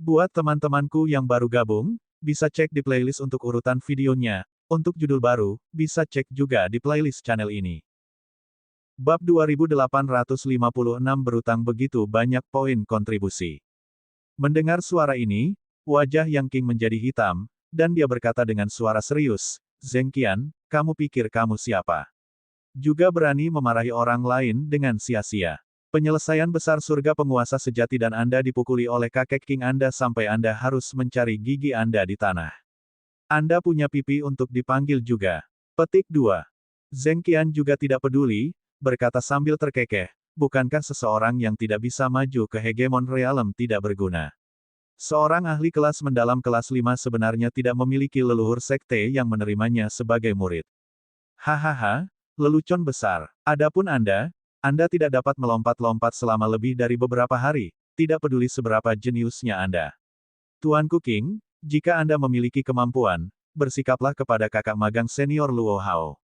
Buat teman-temanku yang baru gabung, bisa cek di playlist untuk urutan videonya. Untuk judul baru, bisa cek juga di playlist channel ini. Bab 2856 berutang begitu banyak poin kontribusi. Mendengar suara ini, wajah Yang King menjadi hitam, dan dia berkata dengan suara serius, Zheng Qian, kamu pikir kamu siapa? Juga berani memarahi orang lain dengan sia-sia. Penyelesaian besar surga penguasa sejati dan Anda dipukuli oleh kakek King Anda sampai Anda harus mencari gigi Anda di tanah. Anda punya pipi untuk dipanggil juga. Petik 2. Zheng Qian juga tidak peduli, berkata sambil terkekeh, bukankah seseorang yang tidak bisa maju ke hegemon realem tidak berguna? Seorang ahli kelas mendalam kelas 5 sebenarnya tidak memiliki leluhur sekte yang menerimanya sebagai murid. Hahaha, lelucon besar. Adapun Anda tidak dapat melompat-lompat selama lebih dari beberapa hari, tidak peduli seberapa jeniusnya Anda. Tuanku King, jika Anda memiliki kemampuan, bersikaplah kepada kakak magang senior Luo Hao.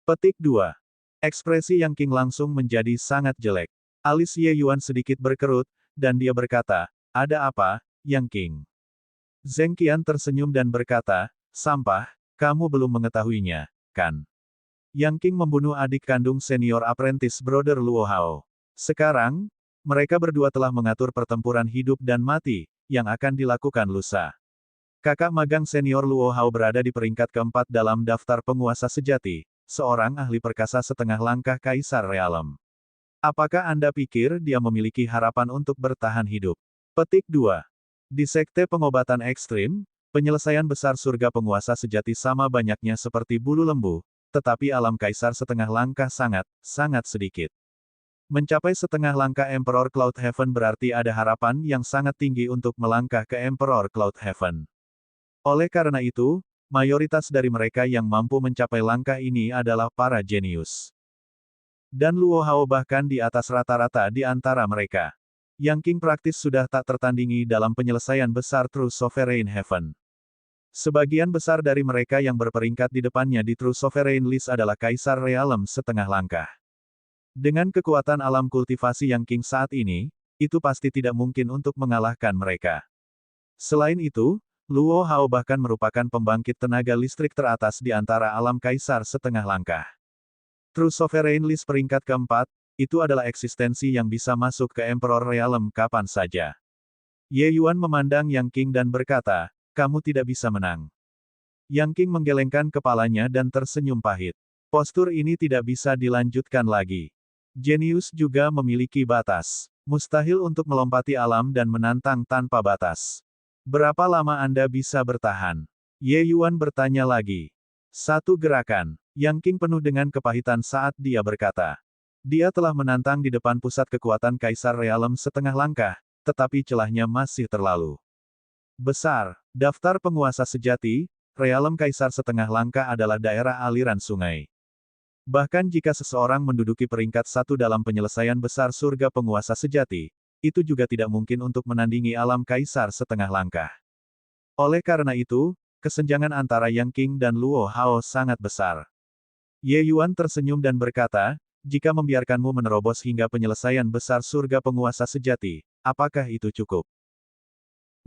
Petik 2. Ekspresi Yang King langsung menjadi sangat jelek. Alis Ye Yuan sedikit berkerut, dan dia berkata, ada apa, Yang King? Zheng Qian tersenyum dan berkata, sampah, kamu belum mengetahuinya, kan? Yang King membunuh adik kandung senior apprentice brother Luo Hao. Sekarang, mereka berdua telah mengatur pertempuran hidup dan mati, yang akan dilakukan lusa. Kakak magang senior Luo Hao berada di peringkat keempat dalam daftar penguasa sejati, seorang ahli perkasa setengah langkah Kaisar Realem. Apakah Anda pikir dia memiliki harapan untuk bertahan hidup? Petik 2. Di sekte pengobatan ekstrim, penyelesaian besar surga penguasa sejati sama banyaknya seperti bulu lembu, tetapi alam Kaisar setengah langkah sangat sedikit. Mencapai setengah langkah Emperor Cloud Heaven berarti ada harapan yang sangat tinggi untuk melangkah ke Emperor Cloud Heaven. Oleh karena itu, mayoritas dari mereka yang mampu mencapai langkah ini adalah para jenius. Dan Luo Hao bahkan di atas rata-rata di antara mereka. Yang King praktis sudah tak tertandingi dalam penyelesaian besar True Sovereign Heaven. Sebagian besar dari mereka yang berperingkat di depannya di True Sovereign List adalah Kaisar Realem setengah langkah. Dengan kekuatan alam kultivasi Yang King saat ini, itu pasti tidak mungkin untuk mengalahkan mereka. Selain itu, Luo Hao bahkan merupakan pembangkit tenaga listrik teratas di antara alam Kaisar setengah langkah. True Sovereign List peringkat keempat, itu adalah eksistensi yang bisa masuk ke Emperor Realem kapan saja. Ye Yuan memandang Yang King dan berkata, kamu tidak bisa menang. Yang King menggelengkan kepalanya dan tersenyum pahit. Postur ini tidak bisa dilanjutkan lagi. Jenius juga memiliki batas. Mustahil untuk melompati alam dan menantang tanpa batas. Berapa lama Anda bisa bertahan? Ye Yuan bertanya lagi. Satu gerakan. Yang King penuh dengan kepahitan saat dia berkata. Dia telah menantang di depan pusat kekuatan Kaisar Realem setengah langkah, tetapi celahnya masih terlalu besar. Daftar penguasa sejati, Realem Kaisar setengah langkah adalah daerah aliran sungai. Bahkan jika seseorang menduduki peringkat satu dalam penyelesaian besar surga penguasa sejati, itu juga tidak mungkin untuk menandingi alam Kaisar setengah langkah. Oleh karena itu, kesenjangan antara Yang King dan Luo Hao sangat besar. Ye Yuan tersenyum dan berkata, jika membiarkanmu menerobos hingga penyelesaian besar surga penguasa sejati, apakah itu cukup?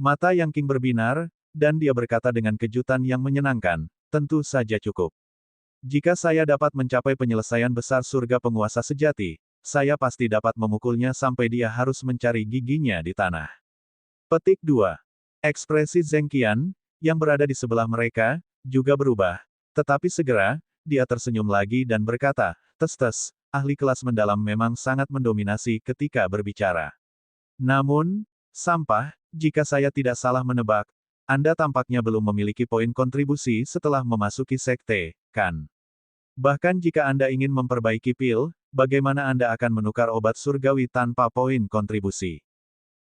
Mata Yang King berbinar, dan dia berkata dengan kejutan yang menyenangkan, tentu saja cukup. Jika saya dapat mencapai penyelesaian besar surga penguasa sejati, saya pasti dapat memukulnya sampai dia harus mencari giginya di tanah. Petik 2. Ekspresi Zheng Qian, yang berada di sebelah mereka, juga berubah. Tetapi segera, dia tersenyum lagi dan berkata, tes, ahli kelas mendalam memang sangat mendominasi ketika berbicara. Namun, sampah, jika saya tidak salah menebak, Anda tampaknya belum memiliki poin kontribusi setelah memasuki sekte, kan? Bahkan jika Anda ingin memperbaiki pil, bagaimana Anda akan menukar obat surgawi tanpa poin kontribusi?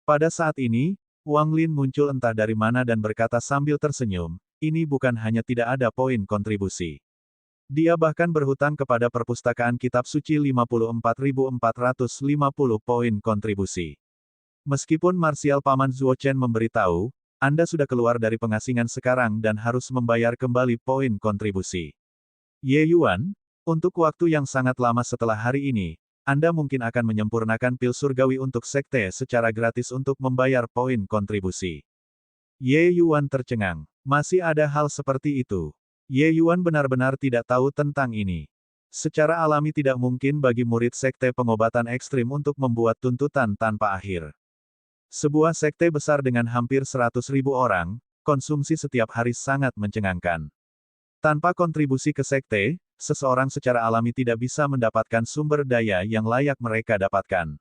Pada saat ini, Wang Lin muncul entah dari mana dan berkata sambil tersenyum, ini bukan hanya tidak ada poin kontribusi. Dia bahkan berhutang kepada perpustakaan kitab suci 54.450 poin kontribusi. Meskipun Marsial Paman Zuo Chen memberitahu, Anda sudah keluar dari pengasingan sekarang dan harus membayar kembali poin kontribusi. Ye Yuan, untuk waktu yang sangat lama setelah hari ini, Anda mungkin akan menyempurnakan pil surgawi untuk sekte secara gratis untuk membayar poin kontribusi. Ye Yuan tercengang. Masih ada hal seperti itu. Ye Yuan benar-benar tidak tahu tentang ini. Secara alami tidak mungkin bagi murid sekte pengobatan ekstrim untuk membuat tuntutan tanpa akhir. Sebuah sekte besar dengan hampir 100.000 orang, konsumsi setiap hari sangat mencengangkan. Tanpa kontribusi ke sekte, seseorang secara alami tidak bisa mendapatkan sumber daya yang layak mereka dapatkan.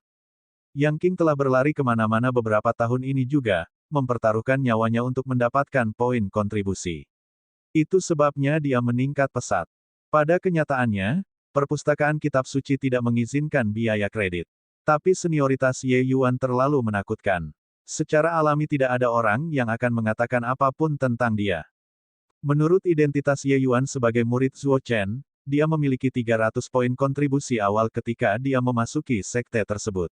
Yang King telah berlari kemana-mana beberapa tahun ini juga, mempertaruhkan nyawanya untuk mendapatkan poin kontribusi. Itu sebabnya dia meningkat pesat. Pada kenyataannya, perpustakaan kitab suci tidak mengizinkan biaya kredit. Tapi senioritas Ye Yuan terlalu menakutkan. Secara alami tidak ada orang yang akan mengatakan apapun tentang dia. Menurut identitas Ye Yuan sebagai murid Zuo Chen, dia memiliki 300 poin kontribusi awal ketika dia memasuki sekte tersebut.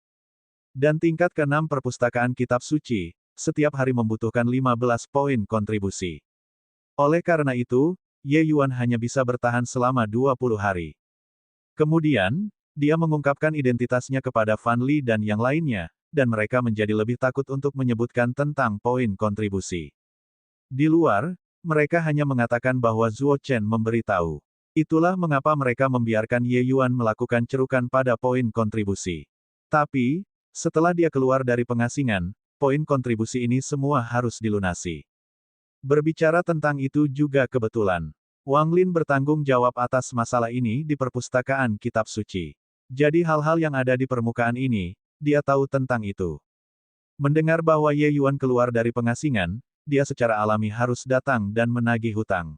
Dan tingkat ke-6 perpustakaan kitab suci, setiap hari membutuhkan 15 poin kontribusi. Oleh karena itu, Ye Yuan hanya bisa bertahan selama 20 hari. Kemudian, dia mengungkapkan identitasnya kepada Fan Li dan yang lainnya, dan mereka menjadi lebih takut untuk menyebutkan tentang poin kontribusi. Di luar, mereka hanya mengatakan bahwa Zuo Chen memberitahu. Itulah mengapa mereka membiarkan Ye Yuan melakukan cerukan pada poin kontribusi. Tapi, setelah dia keluar dari pengasingan, poin kontribusi ini semua harus dilunasi. Berbicara tentang itu juga kebetulan. Wang Lin bertanggung jawab atas masalah ini di perpustakaan kitab suci. Jadi hal-hal yang ada di permukaan ini, dia tahu tentang itu. Mendengar bahwa Ye Yuan keluar dari pengasingan, dia secara alami harus datang dan menagih hutang.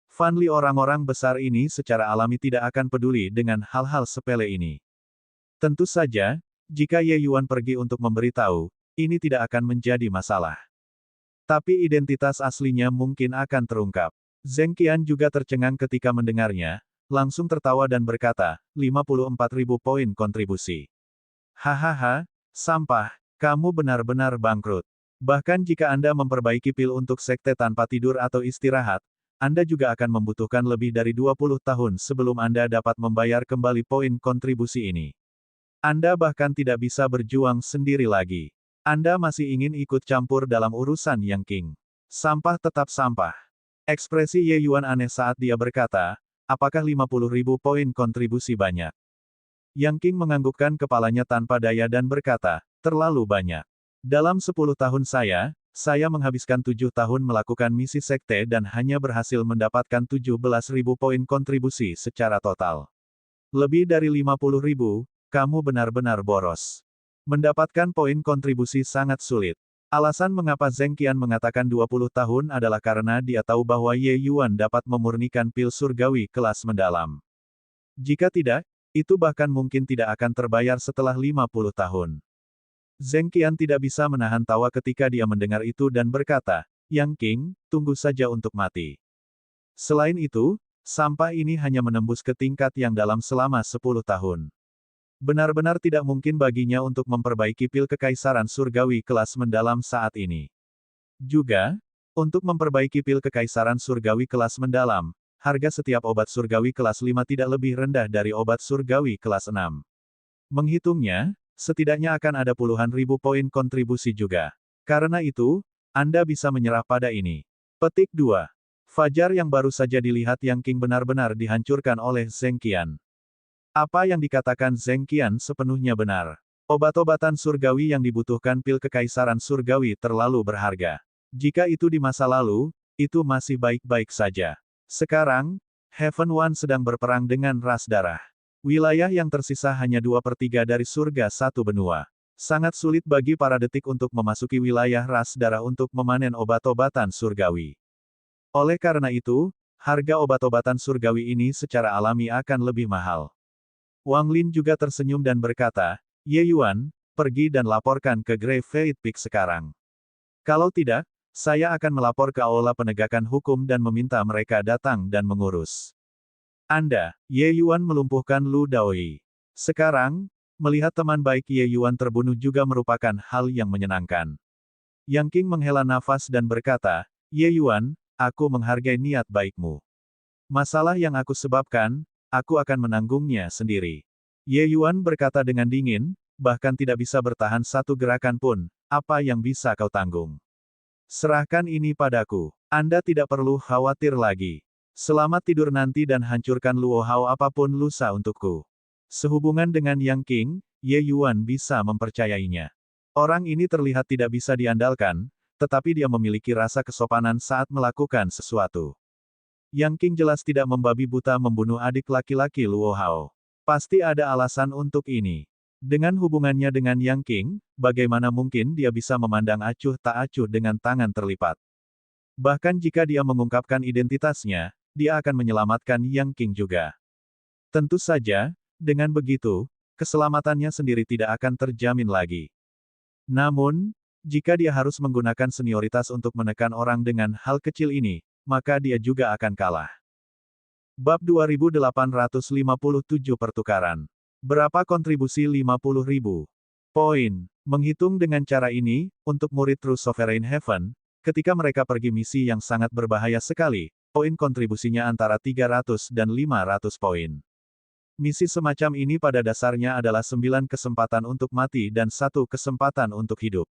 Fan Li orang-orang besar ini secara alami tidak akan peduli dengan hal-hal sepele ini. Tentu saja, jika Ye Yuan pergi untuk memberitahu, ini tidak akan menjadi masalah. Tapi identitas aslinya mungkin akan terungkap. Zheng Qian juga tercengang ketika mendengarnya, langsung tertawa dan berkata, 54.000 poin kontribusi. Hahaha, sampah, kamu benar-benar bangkrut. Bahkan jika Anda memperbaiki pil untuk sekte tanpa tidur atau istirahat, Anda juga akan membutuhkan lebih dari 20 tahun sebelum Anda dapat membayar kembali poin kontribusi ini. Anda bahkan tidak bisa berjuang sendiri lagi. Anda masih ingin ikut campur dalam urusan Yang King. Sampah tetap sampah. Ekspresi Ye Yuan aneh saat dia berkata, apakah 50.000 poin kontribusi banyak? Yang King menganggukkan kepalanya tanpa daya dan berkata, terlalu banyak. Dalam 10 tahun saya menghabiskan 7 tahun melakukan misi sekte dan hanya berhasil mendapatkan 17.000 poin kontribusi secara total. Lebih dari 50.000, kamu benar-benar boros. Mendapatkan poin kontribusi sangat sulit. Alasan mengapa Zheng Qian mengatakan 20 tahun adalah karena dia tahu bahwa Ye Yuan dapat memurnikan pil surgawi kelas mendalam. Jika tidak, itu bahkan mungkin tidak akan terbayar setelah 50 tahun. Zheng Qian tidak bisa menahan tawa ketika dia mendengar itu dan berkata, Yang King, tunggu saja untuk mati. Selain itu, sampah ini hanya menembus ke tingkat yang dalam selama 10 tahun. Benar-benar tidak mungkin baginya untuk memperbaiki pil kekaisaran surgawi kelas mendalam saat ini. Juga, untuk memperbaiki pil kekaisaran surgawi kelas mendalam, harga setiap obat surgawi kelas 5 tidak lebih rendah dari obat surgawi kelas 6. Menghitungnya, setidaknya akan ada puluhan ribu poin kontribusi juga. Karena itu, Anda bisa menyerah pada ini. Petik 2. Fajar yang baru saja dilihat Yang King benar-benar dihancurkan oleh Zheng Qian. Apa yang dikatakan Zheng Qian sepenuhnya benar. Obat-obatan surgawi yang dibutuhkan pil kekaisaran surgawi terlalu berharga. Jika itu di masa lalu, itu masih baik-baik saja. Sekarang, Heaven One sedang berperang dengan ras darah. Wilayah yang tersisa hanya 2/3 dari surga satu benua. Sangat sulit bagi para detik untuk memasuki wilayah ras darah untuk memanen obat-obatan surgawi. Oleh karena itu, harga obat-obatan surgawi ini secara alami akan lebih mahal. Wang Lin juga tersenyum dan berkata, Ye Yuan, pergi dan laporkan ke Grey Fate Peak sekarang. Kalau tidak, saya akan melapor ke Aula Penegakan Hukum dan meminta mereka datang dan mengurus Anda. Ye Yuan melumpuhkan Lu Daoyi. Sekarang, melihat teman baik Ye Yuan terbunuh juga merupakan hal yang menyenangkan. Yang King menghela nafas dan berkata, Ye Yuan, aku menghargai niat baikmu. Masalah yang aku sebabkan, aku akan menanggungnya sendiri. Ye Yuan berkata dengan dingin, bahkan tidak bisa bertahan satu gerakan pun, apa yang bisa kau tanggung? Serahkan ini padaku. Anda tidak perlu khawatir lagi. Selamat tidur nanti dan hancurkan Luo Hao apapun lusa untukku. Sehubungan dengan Yang Qing, Ye Yuan bisa mempercayainya. Orang ini terlihat tidak bisa diandalkan, tetapi dia memiliki rasa kesopanan saat melakukan sesuatu. Yang Qing jelas tidak membabi buta membunuh adik laki-laki Luo Hao. Pasti ada alasan untuk ini. Dengan hubungannya dengan Yang Qing, bagaimana mungkin dia bisa memandang acuh tak acuh dengan tangan terlipat. Bahkan jika dia mengungkapkan identitasnya, dia akan menyelamatkan Yang Qing juga. Tentu saja, dengan begitu, keselamatannya sendiri tidak akan terjamin lagi. Namun, jika dia harus menggunakan senioritas untuk menekan orang dengan hal kecil ini, maka dia juga akan kalah. Bab 2857 Pertukaran. Berapa kontribusi 50.000 poin? Menghitung dengan cara ini, untuk murid True Sovereign Heaven, ketika mereka pergi misi yang sangat berbahaya sekali, poin kontribusinya antara 300 dan 500 poin. Misi semacam ini pada dasarnya adalah 9 kesempatan untuk mati dan 1 kesempatan untuk hidup.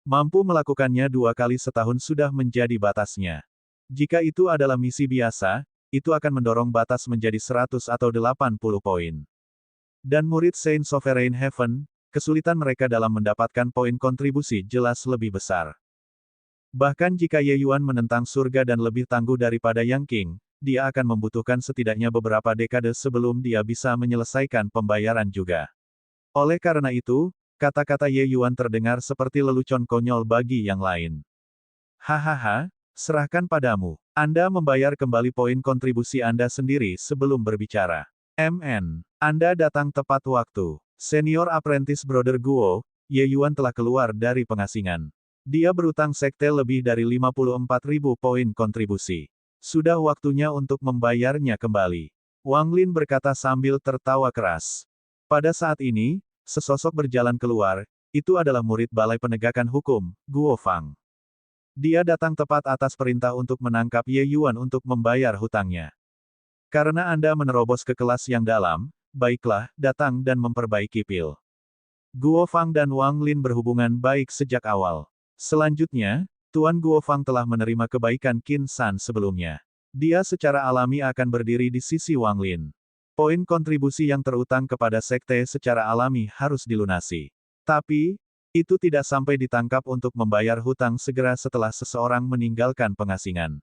Mampu melakukannya 2 kali setahun sudah menjadi batasnya. Jika itu adalah misi biasa, itu akan mendorong batas menjadi 100 atau 80 poin. Dan murid Saint Sovereign Heaven, kesulitan mereka dalam mendapatkan poin kontribusi jelas lebih besar. Bahkan jika Ye Yuan menentang surga dan lebih tangguh daripada Yang Qing, dia akan membutuhkan setidaknya beberapa dekade sebelum dia bisa menyelesaikan pembayaran juga. Oleh karena itu, kata-kata Ye Yuan terdengar seperti lelucon konyol bagi yang lain. Hahaha, serahkan padamu. Anda membayar kembali poin kontribusi Anda sendiri sebelum berbicara. MN, Anda datang tepat waktu. Senior Apprentice Brother Guo, Ye Yuan telah keluar dari pengasingan. Dia berutang sekte lebih dari 54.000 poin kontribusi. Sudah waktunya untuk membayarnya kembali. Wang Lin berkata sambil tertawa keras. Pada saat ini, sesosok berjalan keluar, itu adalah murid Balai Penegakan Hukum, Guo Fang. Dia datang tepat atas perintah untuk menangkap Ye Yuan untuk membayar hutangnya. Karena Anda menerobos ke kelas yang dalam, baiklah, datang dan memperbaiki pil. Guo Fang dan Wang Lin berhubungan baik sejak awal. Selanjutnya, Tuan Guo Fang telah menerima kebaikan Qin San sebelumnya. Dia secara alami akan berdiri di sisi Wang Lin. Poin kontribusi yang terutang kepada sekte secara alami harus dilunasi. Tapi, itu tidak sampai ditangkap untuk membayar hutang segera setelah seseorang meninggalkan pengasingan.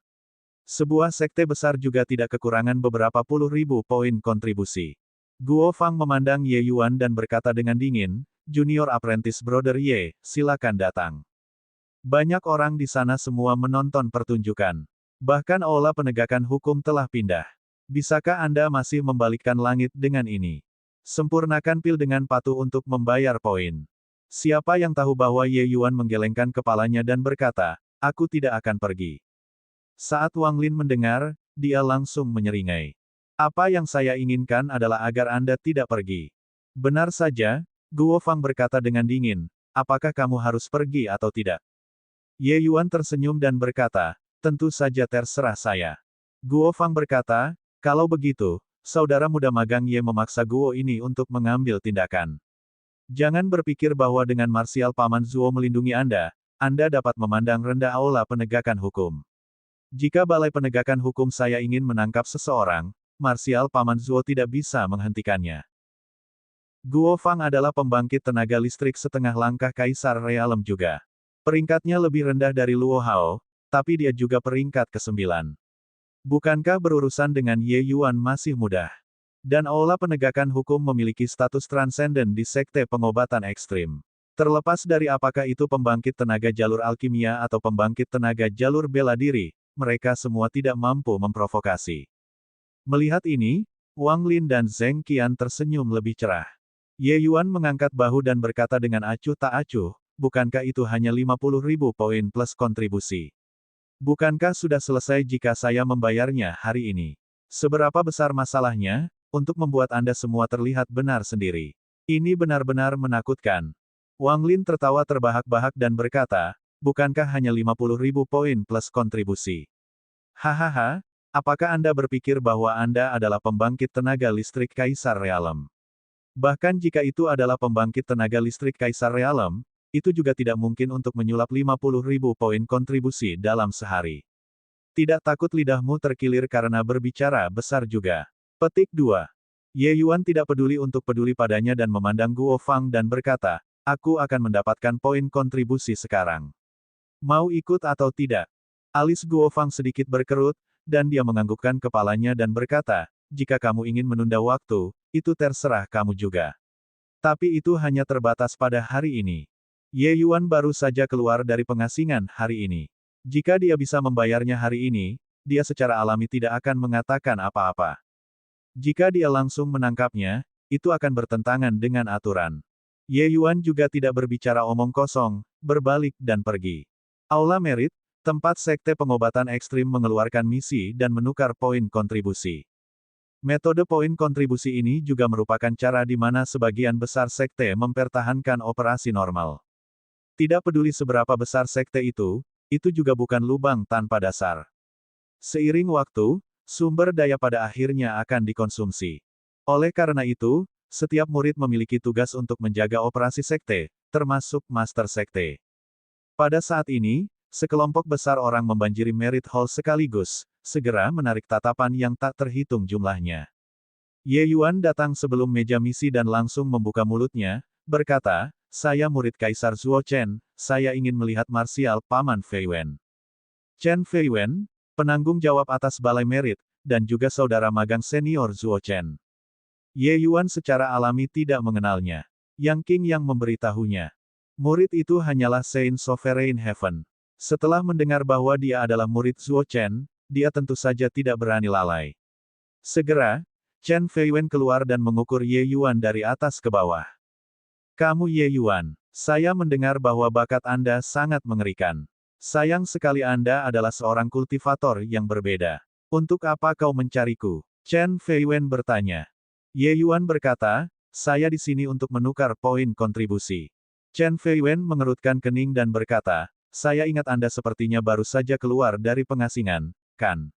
Sebuah sekte besar juga tidak kekurangan beberapa puluh ribu poin kontribusi. Guo Fang memandang Ye Yuan dan berkata dengan dingin, Junior Apprentice Brother Ye, silakan datang. Banyak orang di sana semua menonton pertunjukan. Bahkan aula penegakan hukum telah pindah. Bisakah Anda masih membalikkan langit dengan ini? Sempurnakan pil dengan patuh untuk membayar poin. Siapa yang tahu bahwa Ye Yuan menggelengkan kepalanya dan berkata, aku tidak akan pergi. Saat Wang Lin mendengar, dia langsung menyeringai. Apa yang saya inginkan adalah agar Anda tidak pergi. Benar saja, Guo Fang berkata dengan dingin, apakah kamu harus pergi atau tidak? Ye Yuan tersenyum dan berkata, tentu saja terserah saya. Guo Fang berkata, kalau begitu, saudara muda magang Ye memaksa Guo ini untuk mengambil tindakan. Jangan berpikir bahwa dengan marsial Paman Zuo melindungi Anda dapat memandang rendah aula penegakan hukum. Jika Balai Penegakan Hukum saya ingin menangkap seseorang, marsial Paman Zuo tidak bisa menghentikannya. Guo Fang adalah pembangkit tenaga listrik setengah langkah Kaisar Realem juga. Peringkatnya lebih rendah dari Luo Hao, tapi dia juga peringkat ke-9. Bukankah berurusan dengan Ye Yuan masih mudah? Dan aula penegakan hukum memiliki status transenden di sekte pengobatan ekstrim. Terlepas dari apakah itu pembangkit tenaga jalur alkimia atau pembangkit tenaga jalur bela diri, mereka semua tidak mampu memprovokasi. Melihat ini, Wang Lin dan Zheng Qian tersenyum lebih cerah. Ye Yuan mengangkat bahu dan berkata dengan acuh tak acuh, bukankah itu hanya 50.000 poin plus kontribusi? Bukankah sudah selesai jika saya membayarnya hari ini? Seberapa besar masalahnya? Untuk membuat Anda semua terlihat benar sendiri. Ini benar-benar menakutkan. Wang Lin tertawa terbahak-bahak dan berkata, bukankah hanya 50.000 poin plus kontribusi? Hahaha, apakah Anda berpikir bahwa Anda adalah pembangkit tenaga listrik Kaisar Realem? Bahkan jika itu adalah pembangkit tenaga listrik Kaisar Realem, itu juga tidak mungkin untuk menyulap 50.000 poin kontribusi dalam sehari. Tidak takut lidahmu terkilir karena berbicara besar juga. Petik 2. Ye Yuan tidak peduli untuk peduli padanya dan memandang Guo Fang dan berkata, aku akan mendapatkan poin kontribusi sekarang. Mau ikut atau tidak? Alis Guo Fang sedikit berkerut, dan dia menganggukkan kepalanya dan berkata, jika kamu ingin menunda waktu, itu terserah kamu juga. Tapi itu hanya terbatas pada hari ini. Ye Yuan baru saja keluar dari pengasingan hari ini. Jika dia bisa membayarnya hari ini, dia secara alami tidak akan mengatakan apa-apa. Jika dia langsung menangkapnya, itu akan bertentangan dengan aturan. Ye Yuan juga tidak berbicara omong kosong, berbalik dan pergi. Aula Merit, tempat sekte pengobatan ekstrim mengeluarkan misi dan menukar poin kontribusi. Metode poin kontribusi ini juga merupakan cara di mana sebagian besar sekte mempertahankan operasi normal. Tidak peduli seberapa besar sekte itu juga bukan lubang tanpa dasar. Seiring waktu, sumber daya pada akhirnya akan dikonsumsi. Oleh karena itu, setiap murid memiliki tugas untuk menjaga operasi sekte, termasuk master sekte. Pada saat ini, sekelompok besar orang membanjiri Merit Hall sekaligus, segera menarik tatapan yang tak terhitung jumlahnya. Ye Yuan datang sebelum meja misi dan langsung membuka mulutnya, berkata, saya murid Kaisar Zuo Chen, saya ingin melihat marsial Paman Fei Wen. Chen Fei Wen, penanggung jawab atas Balai Merit, dan juga saudara magang senior Zuo Chen. Ye Yuan secara alami tidak mengenalnya. Yang Qing yang memberitahunya. Murid itu hanyalah Saint Sovereign Heaven. Setelah mendengar bahwa dia adalah murid Zuo Chen, dia tentu saja tidak berani lalai. Segera, Chen Fei Wen keluar dan mengukur Ye Yuan dari atas ke bawah. Kamu Ye Yuan, saya mendengar bahwa bakat Anda sangat mengerikan. Sayang sekali Anda adalah seorang kultivator yang berbeda. Untuk apa kau mencariku? Chen Fei Wen bertanya. Ye Yuan berkata, saya di sini untuk menukar poin kontribusi. Chen Fei Wen mengerutkan kening dan berkata, saya ingat Anda sepertinya baru saja keluar dari pengasingan, kan?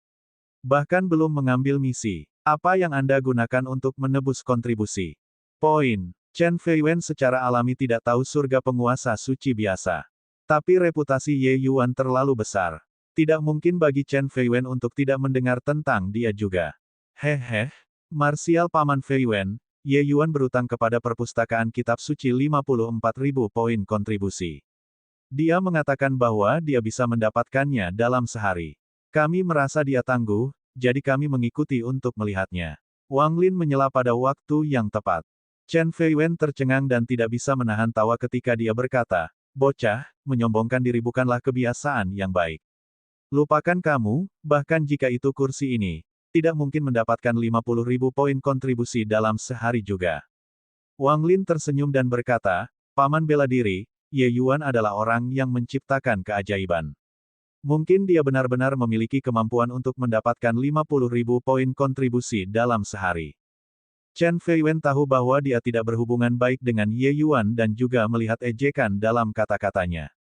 Bahkan belum mengambil misi. Apa yang Anda gunakan untuk menebus kontribusi? Poin. Chen Fei Wen secara alami tidak tahu surga penguasa suci biasa. Tapi reputasi Ye Yuan terlalu besar. Tidak mungkin bagi Chen Fei Wen untuk tidak mendengar tentang dia juga. Hehe, marsial Paman Fei Wen, Ye Yuan berutang kepada perpustakaan kitab suci 54.000 poin kontribusi. Dia mengatakan bahwa dia bisa mendapatkannya dalam sehari. Kami merasa dia tangguh, jadi kami mengikuti untuk melihatnya. Wang Lin menyela pada waktu yang tepat. Chen Fei Wen tercengang dan tidak bisa menahan tawa ketika dia berkata, bocah, menyombongkan diri bukanlah kebiasaan yang baik. Lupakan kamu, bahkan jika itu kursi ini, tidak mungkin mendapatkan 50.000 poin kontribusi dalam sehari juga. Wang Lin tersenyum dan berkata, Paman bela diri, Ye Yuan adalah orang yang menciptakan keajaiban. Mungkin dia benar-benar memiliki kemampuan untuk mendapatkan 50.000 poin kontribusi dalam sehari. Chen Fei Wen tahu bahwa dia tidak berhubungan baik dengan Ye Yuan dan juga melihat ejekan dalam kata-katanya.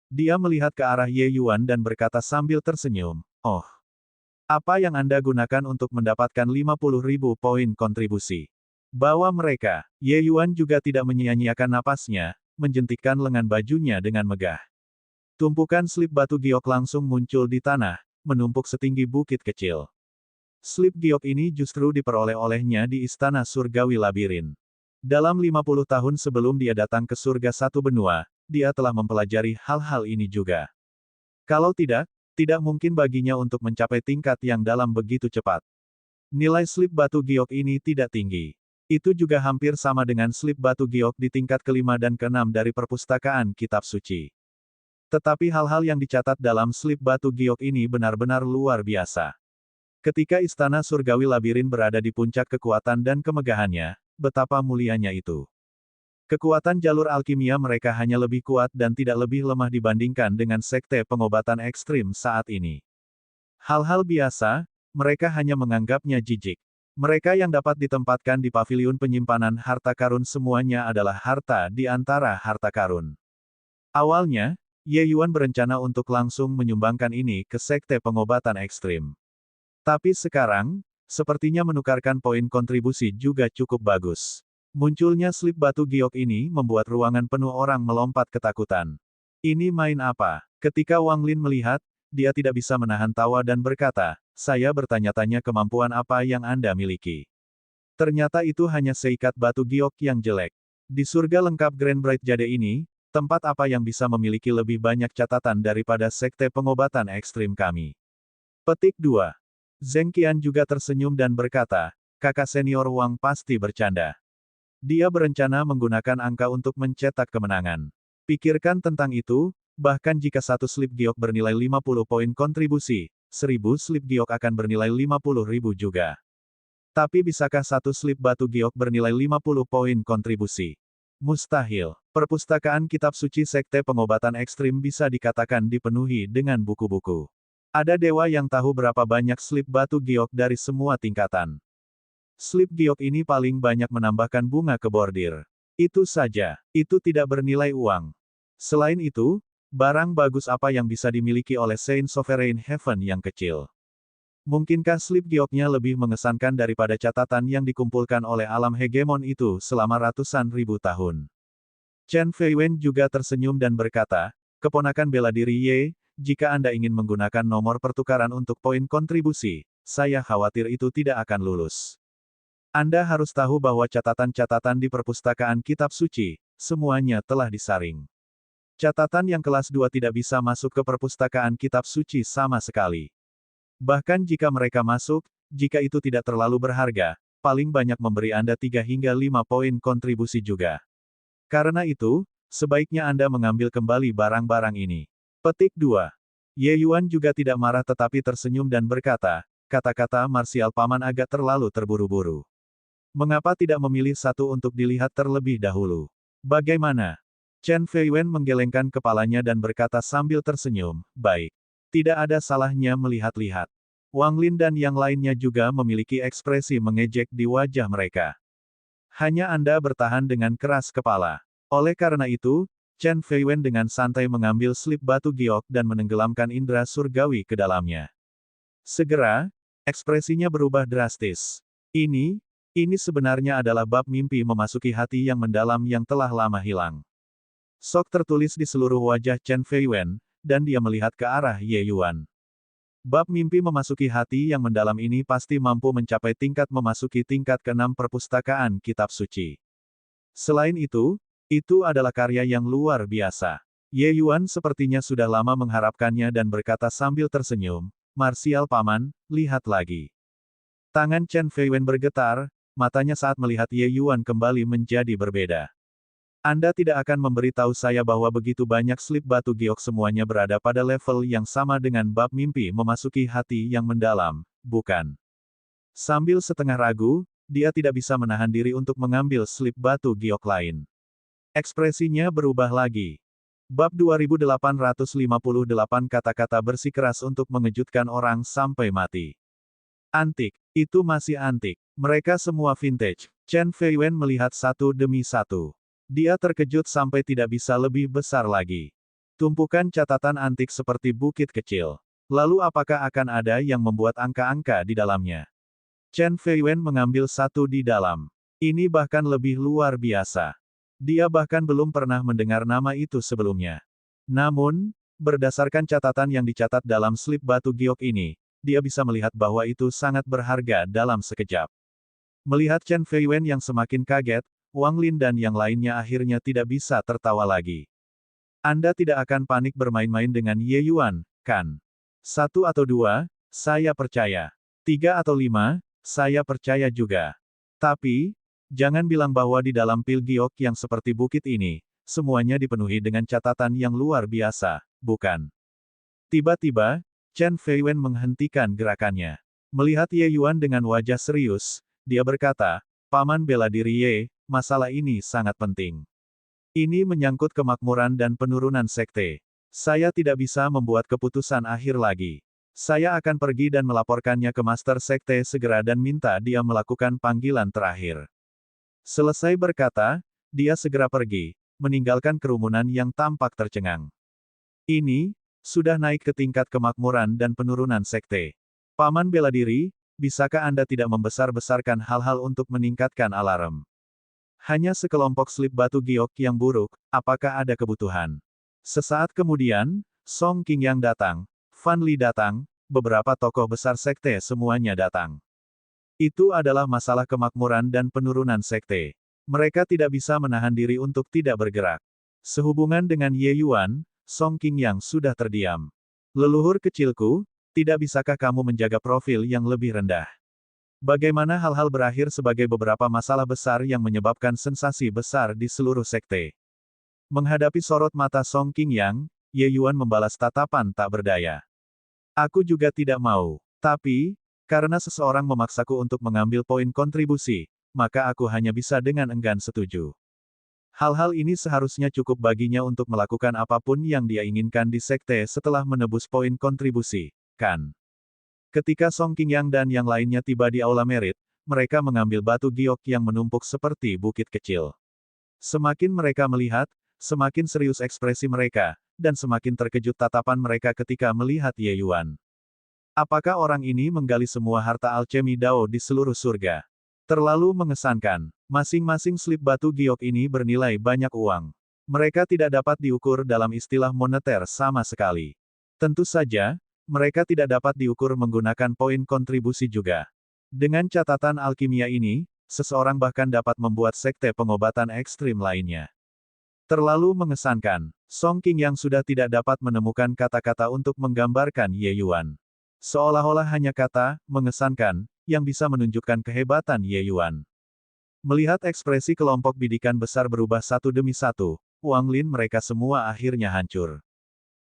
Dia melihat ke arah Ye Yuan dan berkata sambil tersenyum, oh. Apa yang Anda gunakan untuk mendapatkan 50.000 poin kontribusi? Bawa mereka. Ye Yuan juga tidak menyia-nyiakan napasnya, menjentikkan lengan bajunya dengan megah. Tumpukan slip batu giok langsung muncul di tanah, menumpuk setinggi bukit kecil. Slip giok ini justru diperoleh olehnya di Istana Surgawi Labirin. Dalam 50 tahun sebelum dia datang ke surga satu benua, dia telah mempelajari hal-hal ini juga. Kalau tidak mungkin baginya untuk mencapai tingkat yang dalam begitu cepat. Nilai slip batu giok ini tidak tinggi. Itu juga hampir sama dengan slip batu giok di tingkat kelima dan keenam dari perpustakaan kitab suci. Tetapi hal-hal yang dicatat dalam slip batu giok ini benar-benar luar biasa. Ketika Istana Surgawi Labirin berada di puncak kekuatan dan kemegahannya, betapa mulianya itu. Kekuatan jalur alkimia mereka hanya lebih kuat dan tidak lebih lemah dibandingkan dengan sekte pengobatan ekstrim saat ini. Hal-hal biasa, mereka hanya menganggapnya jijik. Mereka yang dapat ditempatkan di paviliun penyimpanan harta karun semuanya adalah harta di antara harta karun. Awalnya, Ye Yuan berencana untuk langsung menyumbangkan ini ke sekte pengobatan ekstrim. Tapi sekarang, sepertinya menukarkan poin kontribusi juga cukup bagus. Munculnya slip batu giok ini membuat ruangan penuh orang melompat ketakutan. Ini main apa? Ketika Wang Lin melihat, dia tidak bisa menahan tawa dan berkata, saya bertanya-tanya kemampuan apa yang Anda miliki. Ternyata itu hanya seikat batu giok yang jelek. Di surga lengkap Grand Bright Jade ini, tempat apa yang bisa memiliki lebih banyak catatan daripada sekte pengobatan ekstrim kami. Petik 2. Zheng Qian juga tersenyum dan berkata, kakak senior Wang pasti bercanda. Dia berencana menggunakan angka untuk mencetak kemenangan. Pikirkan tentang itu, bahkan jika satu slip giok bernilai 50 poin kontribusi, 1000 slip giok akan bernilai 50.000 juga. Tapi bisakah satu slip batu giok bernilai 50 poin kontribusi? Mustahil. Perpustakaan kitab suci sekte pengobatan ekstrim bisa dikatakan dipenuhi dengan buku-buku. Ada dewa yang tahu berapa banyak slip batu giok dari semua tingkatan. Slip giok ini paling banyak menambahkan bunga ke bordir. Itu saja. Itu tidak bernilai uang. Selain itu, barang bagus apa yang bisa dimiliki oleh Saint Sovereign Heaven yang kecil? Mungkinkah slip gioknya lebih mengesankan daripada catatan yang dikumpulkan oleh alam hegemon itu selama ratusan ribu tahun? Chen Feiwen juga tersenyum dan berkata, keponakan bela diri Ye, jika Anda ingin menggunakan nomor pertukaran untuk poin kontribusi, saya khawatir itu tidak akan lulus. Anda harus tahu bahwa catatan-catatan di perpustakaan kitab suci, semuanya telah disaring. Catatan yang kelas 2 tidak bisa masuk ke perpustakaan kitab suci sama sekali. Bahkan jika mereka masuk, jika itu tidak terlalu berharga, paling banyak memberi Anda 3 hingga 5 poin kontribusi juga. Karena itu, sebaiknya Anda mengambil kembali barang-barang ini. Petik 2. Ye Yuan juga tidak marah tetapi tersenyum dan berkata, kata-kata marsial paman agak terlalu terburu-buru. Mengapa tidak memilih satu untuk dilihat terlebih dahulu? Bagaimana? Chen Feiwen menggelengkan kepalanya dan berkata sambil tersenyum, baik. Tidak ada salahnya melihat-lihat. Wang Lin dan yang lainnya juga memiliki ekspresi mengejek di wajah mereka. Hanya Anda bertahan dengan keras kepala. Oleh karena itu, Chen Feiwen dengan santai mengambil slip batu giok dan menenggelamkan indera surgawi ke dalamnya. Segera, ekspresinya berubah drastis. Ini sebenarnya adalah bab mimpi memasuki hati yang mendalam yang telah lama hilang. Sok tertulis di seluruh wajah Chen Feiwen, dan dia melihat ke arah Ye Yuan. Bab mimpi memasuki hati yang mendalam ini pasti mampu mencapai tingkat memasuki tingkat ke-6 perpustakaan kitab suci. Selain itu adalah karya yang luar biasa. Ye Yuan sepertinya sudah lama mengharapkannya dan berkata sambil tersenyum, marsial paman, lihat lagi. Tangan Chen Feiwen bergetar, matanya saat melihat Ye Yuan kembali menjadi berbeda. Anda tidak akan memberitahu saya bahwa begitu banyak slip batu giok semuanya berada pada level yang sama dengan bab mimpi memasuki hati yang mendalam, bukan? Sambil setengah ragu, dia tidak bisa menahan diri untuk mengambil slip batu giok lain. Ekspresinya berubah lagi. Bab 2858 kata-kata bersikeras untuk mengejutkan orang sampai mati. Antik. Itu masih antik. Mereka semua vintage. Chen Feiwen melihat satu demi satu. Dia terkejut sampai tidak bisa lebih besar lagi. Tumpukan catatan antik seperti bukit kecil. Lalu apakah akan ada yang membuat angka-angka di dalamnya? Chen Feiwen mengambil satu di dalam. Ini bahkan lebih luar biasa. Dia bahkan belum pernah mendengar nama itu sebelumnya. Namun, berdasarkan catatan yang dicatat dalam slip batu giok ini, dia bisa melihat bahwa itu sangat berharga dalam sekejap. Melihat Chen Feiwen yang semakin kaget, Wang Lin dan yang lainnya akhirnya tidak bisa tertawa lagi. Anda tidak akan panik bermain-main dengan Ye Yuan, kan? 1 atau 2, saya percaya. 3 atau 5, saya percaya juga. Tapi, jangan bilang bahwa di dalam pil giok yang seperti bukit ini, semuanya dipenuhi dengan catatan yang luar biasa, bukan? Tiba-tiba, Chen Feiwen menghentikan gerakannya. Melihat Ye Yuan dengan wajah serius, dia berkata, Paman bela diri Ye, masalah ini sangat penting. Ini menyangkut kemakmuran dan penurunan sekte. Saya tidak bisa membuat keputusan akhir lagi. Saya akan pergi dan melaporkannya ke Master Sekte segera dan minta dia melakukan panggilan terakhir. Selesai berkata, dia segera pergi, meninggalkan kerumunan yang tampak tercengang. Ini sudah naik ke tingkat kemakmuran dan penurunan sekte. Paman bela diri, bisakah Anda tidak membesar-besarkan hal-hal untuk meningkatkan alarm? Hanya sekelompok slip batu giok yang buruk, apakah ada kebutuhan? Sesaat kemudian, Song Qingyang datang, Fan Li datang, beberapa tokoh besar sekte semuanya datang. Itu adalah masalah kemakmuran dan penurunan sekte. Mereka tidak bisa menahan diri untuk tidak bergerak. Sehubungan dengan Ye Yuan, Song Qingyang sudah terdiam. Leluhur kecilku, tidak bisakah kamu menjaga profil yang lebih rendah? Bagaimana hal-hal berakhir sebagai beberapa masalah besar yang menyebabkan sensasi besar di seluruh sekte? Menghadapi sorot mata Song Qingyang, Ye Yuan membalas tatapan tak berdaya. Aku juga tidak mau. Tapi, karena seseorang memaksaku untuk mengambil poin kontribusi, maka aku hanya bisa dengan enggan setuju. Hal-hal ini seharusnya cukup baginya untuk melakukan apapun yang dia inginkan di sekte setelah menebus poin kontribusi, kan? Ketika Song Qingyang dan yang lainnya tiba di Aula Merit, mereka mengambil batu giok yang menumpuk seperti bukit kecil. Semakin mereka melihat, semakin serius ekspresi mereka, dan semakin terkejut tatapan mereka ketika melihat Ye Yuan. Apakah orang ini menggali semua harta alchemy Dao di seluruh surga? Terlalu mengesankan. Masing-masing slip batu giok ini bernilai banyak uang. Mereka tidak dapat diukur dalam istilah moneter sama sekali. Tentu saja, mereka tidak dapat diukur menggunakan poin kontribusi juga. Dengan catatan alkimia ini, seseorang bahkan dapat membuat sekte pengobatan ekstrim lainnya. Terlalu mengesankan. Song Qingyang sudah tidak dapat menemukan kata-kata untuk menggambarkan Ye Yuan. Seolah-olah hanya kata, mengesankan, yang bisa menunjukkan kehebatan Ye Yuan. Melihat ekspresi kelompok bidikan besar berubah satu demi satu, Wang Lin mereka semua akhirnya hancur.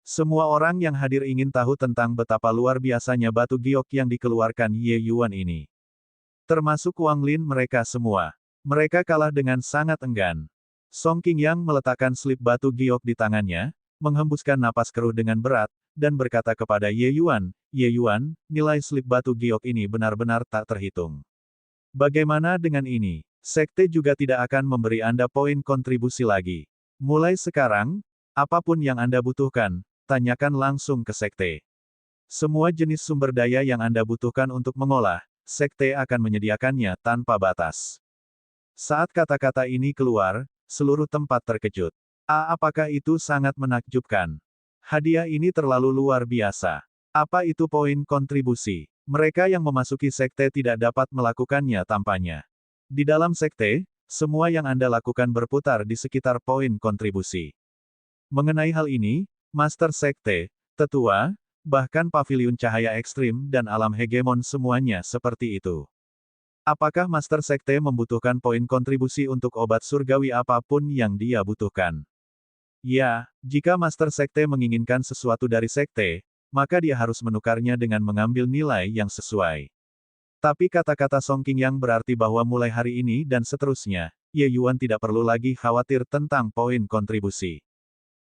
Semua orang yang hadir ingin tahu tentang betapa luar biasanya batu giok yang dikeluarkan Ye Yuan ini. Termasuk Wang Lin mereka semua. Mereka kalah dengan sangat enggan. Song Qingyang meletakkan slip batu giok di tangannya, menghembuskan napas keruh dengan berat, dan berkata kepada Ye Yuan, "Ye Yuan, nilai slip batu giok ini benar-benar tak terhitung. Bagaimana dengan ini? Sekte juga tidak akan memberi Anda poin kontribusi lagi. Mulai sekarang, apapun yang Anda butuhkan, tanyakan langsung ke sekte. Semua jenis sumber daya yang Anda butuhkan untuk mengolah, sekte akan menyediakannya tanpa batas." Saat kata-kata ini keluar, seluruh tempat terkejut. Apakah itu sangat menakjubkan? Hadiah ini terlalu luar biasa. Apa itu poin kontribusi? Mereka yang memasuki sekte tidak dapat melakukannya tanpanya. Di dalam sekte, semua yang Anda lakukan berputar di sekitar poin kontribusi. Mengenai hal ini, Master Sekte, Tetua, bahkan Paviliun Cahaya Ekstrim dan Alam Hegemon semuanya seperti itu. Apakah Master Sekte membutuhkan poin kontribusi untuk obat surgawi apapun yang dia butuhkan? Ya, jika Master Sekte menginginkan sesuatu dari sekte, maka dia harus menukarnya dengan mengambil nilai yang sesuai. Tapi kata-kata Song Qingyang berarti bahwa mulai hari ini dan seterusnya, Ye Yuan tidak perlu lagi khawatir tentang poin kontribusi.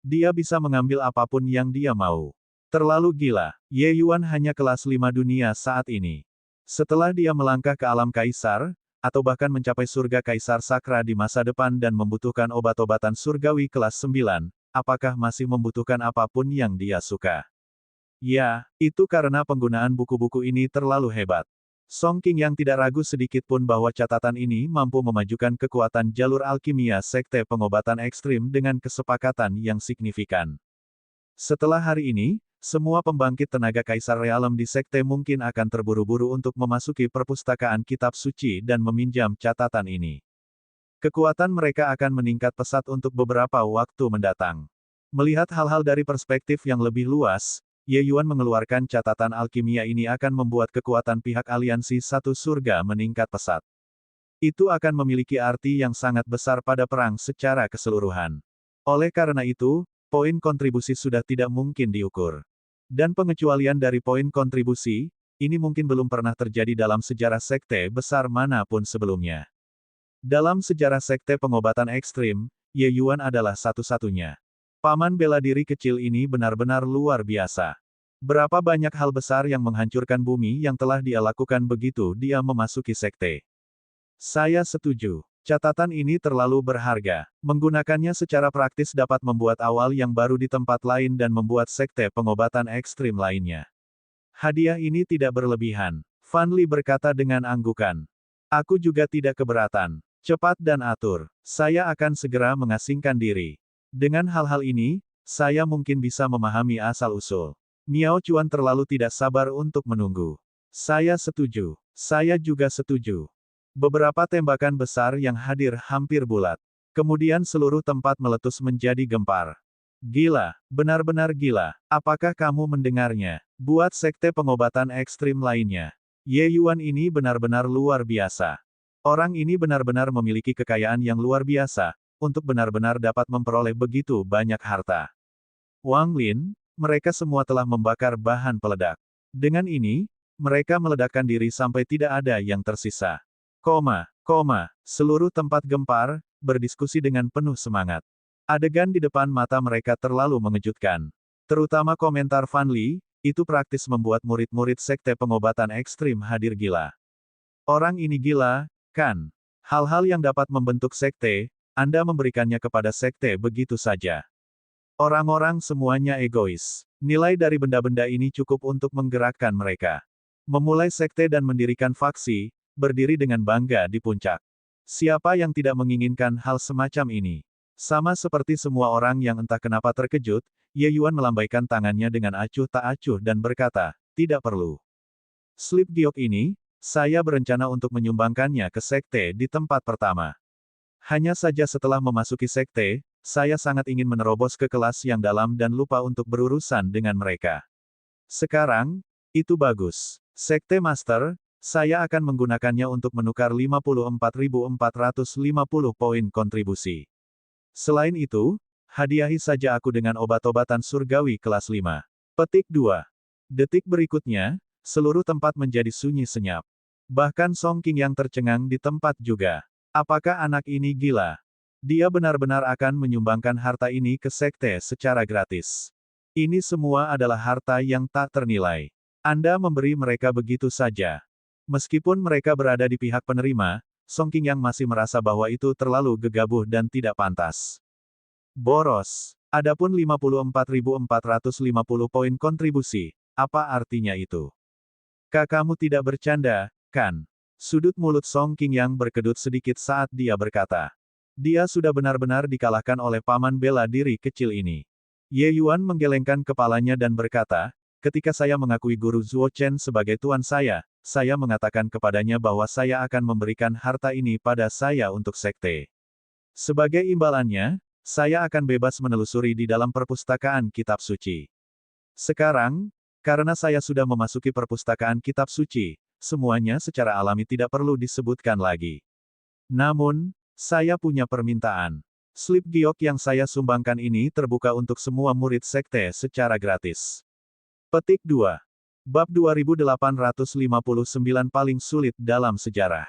Dia bisa mengambil apapun yang dia mau. Terlalu gila, Ye Yuan hanya kelas 5 dunia saat ini. Setelah dia melangkah ke alam kaisar, atau bahkan mencapai surga kaisar sakra di masa depan dan membutuhkan obat-obatan surgawi kelas 9, apakah masih membutuhkan apapun yang dia suka? Ya, itu karena penggunaan buku-buku ini terlalu hebat. Song Qingyang tidak ragu sedikit pun bahwa catatan ini mampu memajukan kekuatan jalur alkimia sekte pengobatan ekstrim dengan kesepakatan yang signifikan. Setelah hari ini, semua pembangkit tenaga Kaisar Realem di sekte mungkin akan terburu-buru untuk memasuki perpustakaan kitab suci dan meminjam catatan ini. Kekuatan mereka akan meningkat pesat untuk beberapa waktu mendatang. Melihat hal-hal dari perspektif yang lebih luas, Ye Yuan mengeluarkan catatan alkimia ini akan membuat kekuatan pihak aliansi satu surga meningkat pesat. Itu akan memiliki arti yang sangat besar pada perang secara keseluruhan. Oleh karena itu, poin kontribusi sudah tidak mungkin diukur. Dan pengecualian dari poin kontribusi, ini mungkin belum pernah terjadi dalam sejarah sekte besar manapun sebelumnya. Dalam sejarah sekte pengobatan ekstrim, Ye Yuan adalah satu-satunya. Paman bela diri kecil ini benar-benar luar biasa. Berapa banyak hal besar yang menghancurkan bumi yang telah dia lakukan begitu dia memasuki sekte. Saya setuju. Catatan ini terlalu berharga. Menggunakannya secara praktis dapat membuat awal yang baru di tempat lain dan membuat sekte pengobatan ekstrim lainnya. Hadiah ini tidak berlebihan. Fan Li berkata dengan anggukan. Aku juga tidak keberatan. Cepat dan atur. Saya akan segera mengasingkan diri. Dengan hal-hal ini, saya mungkin bisa memahami asal-usul. Miao Chuan terlalu tidak sabar untuk menunggu. Saya setuju. Saya juga setuju. Beberapa tembakan besar yang hadir hampir bulat. Kemudian seluruh tempat meletus menjadi gempar. Gila, benar-benar gila. Apakah kamu mendengarnya? Buat sekte pengobatan ekstrim lainnya. Ye Yuan ini benar-benar luar biasa. Orang ini benar-benar memiliki kekayaan yang luar biasa, untuk benar-benar dapat memperoleh begitu banyak harta. Wang Lin, mereka semua telah membakar bahan peledak. Dengan ini, mereka meledakkan diri sampai tidak ada yang tersisa. Seluruh tempat gempar, berdiskusi dengan penuh semangat. Adegan di depan mata mereka terlalu mengejutkan. Terutama komentar Fan Li, itu praktis membuat murid-murid sekte pengobatan ekstrim hadir gila. Orang ini gila, kan? Hal-hal yang dapat membentuk sekte, Anda memberikannya kepada sekte begitu saja. Orang-orang semuanya egois. Nilai dari benda-benda ini cukup untuk menggerakkan mereka. Memulai sekte dan mendirikan faksi, berdiri dengan bangga di puncak. Siapa yang tidak menginginkan hal semacam ini? Sama seperti semua orang yang entah kenapa terkejut, Ye Yuan melambaikan tangannya dengan acuh tak acuh dan berkata, tidak perlu. Slip giok ini, saya berencana untuk menyumbangkannya ke sekte di tempat pertama. Hanya saja setelah memasuki sekte, saya sangat ingin menerobos ke kelas yang dalam dan lupa untuk berurusan dengan mereka. Sekarang, itu bagus. Sekte Master, saya akan menggunakannya untuk menukar 54.450 poin kontribusi. Selain itu, hadiahi saja aku dengan obat-obatan surgawi kelas 5. Petik 2. Detik berikutnya, seluruh tempat menjadi sunyi senyap. Bahkan Song King yang tercengang di tempat juga. Apakah anak ini gila? Dia benar-benar akan menyumbangkan harta ini ke sekte secara gratis. Ini semua adalah harta yang tak ternilai. Anda memberi mereka begitu saja. Meskipun mereka berada di pihak penerima, Song King yang masih merasa bahwa itu terlalu gegabah dan tidak pantas. Boros. Adapun 54.450 poin kontribusi, apa artinya itu? Kamu tidak bercanda, kan? Sudut mulut Song King yang berkedut sedikit saat dia berkata. Dia sudah benar-benar dikalahkan oleh paman bela diri kecil ini. Ye Yuan menggelengkan kepalanya dan berkata, ketika saya mengakui guru Zuo Chen sebagai tuan saya mengatakan kepadanya bahwa saya akan memberikan harta ini pada saya untuk sekte. Sebagai imbalannya, saya akan bebas menelusuri di dalam perpustakaan kitab suci. Sekarang, karena saya sudah memasuki perpustakaan kitab suci, semuanya secara alami tidak perlu disebutkan lagi. Namun, saya punya permintaan. Slip giok yang saya sumbangkan ini terbuka untuk semua murid sekte secara gratis. Petik 2. Bab 2859 paling sulit dalam sejarah.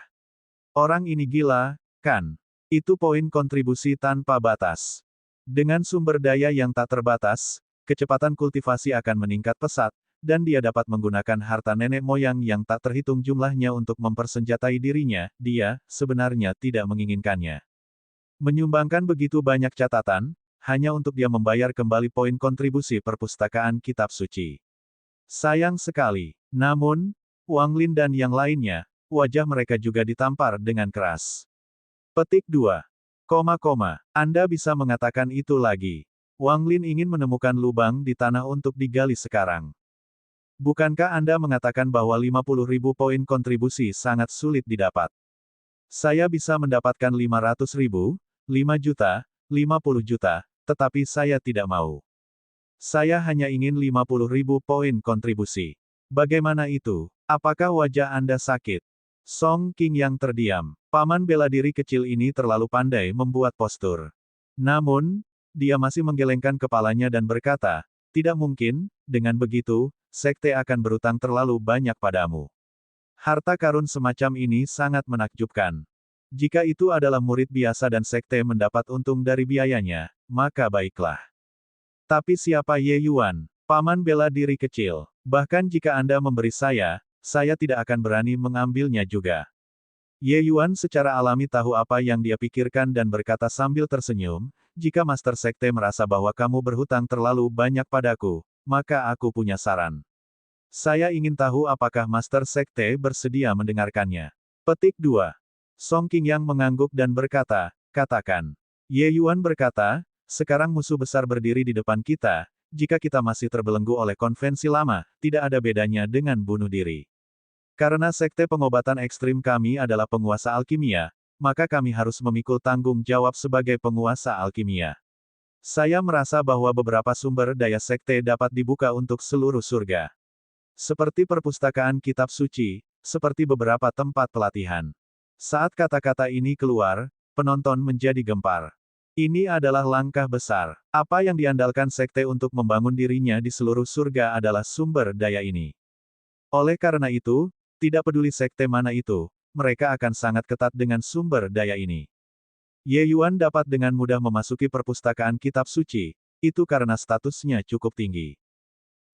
Orang ini gila, kan? Itu poin kontribusi tanpa batas. Dengan sumber daya yang tak terbatas, kecepatan kultivasi akan meningkat pesat, dan dia dapat menggunakan harta nenek moyang yang tak terhitung jumlahnya untuk mempersenjatai dirinya. Dia sebenarnya tidak menginginkannya. Menyumbangkan begitu banyak catatan, hanya untuk dia membayar kembali poin kontribusi perpustakaan kitab suci. Sayang sekali. Namun, Wang Lin dan yang lainnya, wajah mereka juga ditampar dengan keras. Petik 2. Anda bisa mengatakan itu lagi. Wang Lin ingin menemukan lubang di tanah untuk digali sekarang. Bukankah Anda mengatakan bahwa 50.000 poin kontribusi sangat sulit didapat? Saya bisa mendapatkan 500.000, 5 juta, 50 juta, tetapi saya tidak mau. Saya hanya ingin 50.000 poin kontribusi. Bagaimana itu? Apakah wajah Anda sakit? Song King yang terdiam. Paman bela diri kecil ini terlalu pandai membuat postur. Namun, dia masih menggelengkan kepalanya dan berkata, tidak mungkin, dengan begitu, sekte akan berutang terlalu banyak padamu. Harta karun semacam ini sangat menakjubkan. Jika itu adalah murid biasa dan sekte mendapat untung dari biayanya, maka baiklah. Tapi siapa Ye Yuan? Paman bela diri kecil. Bahkan jika Anda memberi saya tidak akan berani mengambilnya juga. Ye Yuan secara alami tahu apa yang dia pikirkan dan berkata sambil tersenyum, jika Master Sekte merasa bahwa kamu berhutang terlalu banyak padaku, maka aku punya saran. Saya ingin tahu apakah Master Sekte bersedia mendengarkannya. Petik 2. Song Qingyang mengangguk dan berkata, katakan. Ye Yuan berkata, sekarang musuh besar berdiri di depan kita, jika kita masih terbelenggu oleh konvensi lama, tidak ada bedanya dengan bunuh diri. Karena sekte pengobatan ekstrim kami adalah penguasa alkimia, maka kami harus memikul tanggung jawab sebagai penguasa alkimia. Saya merasa bahwa beberapa sumber daya sekte dapat dibuka untuk seluruh surga. Seperti perpustakaan kitab suci, seperti beberapa tempat pelatihan. Saat kata-kata ini keluar, penonton menjadi gempar. Ini adalah langkah besar. Apa yang diandalkan sekte untuk membangun dirinya di seluruh surga adalah sumber daya ini. Oleh karena itu, tidak peduli sekte mana itu, mereka akan sangat ketat dengan sumber daya ini. Ye Yuan dapat dengan mudah memasuki perpustakaan kitab suci, itu karena statusnya cukup tinggi.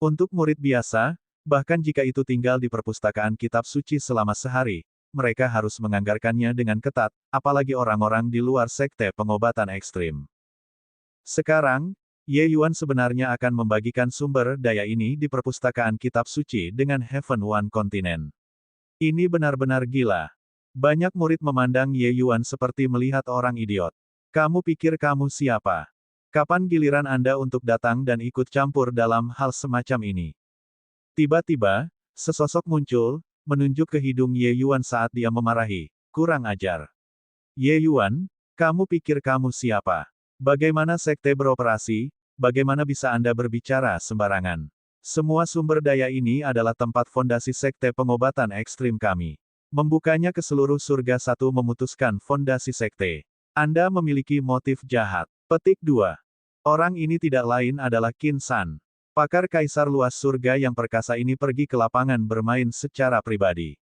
Untuk murid biasa, bahkan jika itu tinggal di perpustakaan kitab suci selama sehari, mereka harus menganggarkannya dengan ketat, apalagi orang-orang di luar sekte pengobatan ekstrim. Sekarang, Ye Yuan sebenarnya akan membagikan sumber daya ini di perpustakaan kitab suci dengan Heaven One Continent. Ini benar-benar gila. Banyak murid memandang Ye Yuan seperti melihat orang idiot. Kamu pikir kamu siapa? Kapan giliran Anda untuk datang dan ikut campur dalam hal semacam ini? Tiba-tiba, sesosok muncul, menunjuk ke hidung Ye Yuan saat dia memarahi. Kurang ajar. Ye Yuan, kamu pikir kamu siapa? Bagaimana sekte beroperasi? Bagaimana bisa Anda berbicara sembarangan? Semua sumber daya ini adalah tempat fondasi sekte pengobatan ekstrim kami. Membukanya ke seluruh surga satu memutuskan fondasi sekte. Anda memiliki motif jahat. Petik 2. Orang ini tidak lain adalah Qin San. Pakar kaisar luas surga yang perkasa ini pergi ke lapangan bermain secara pribadi.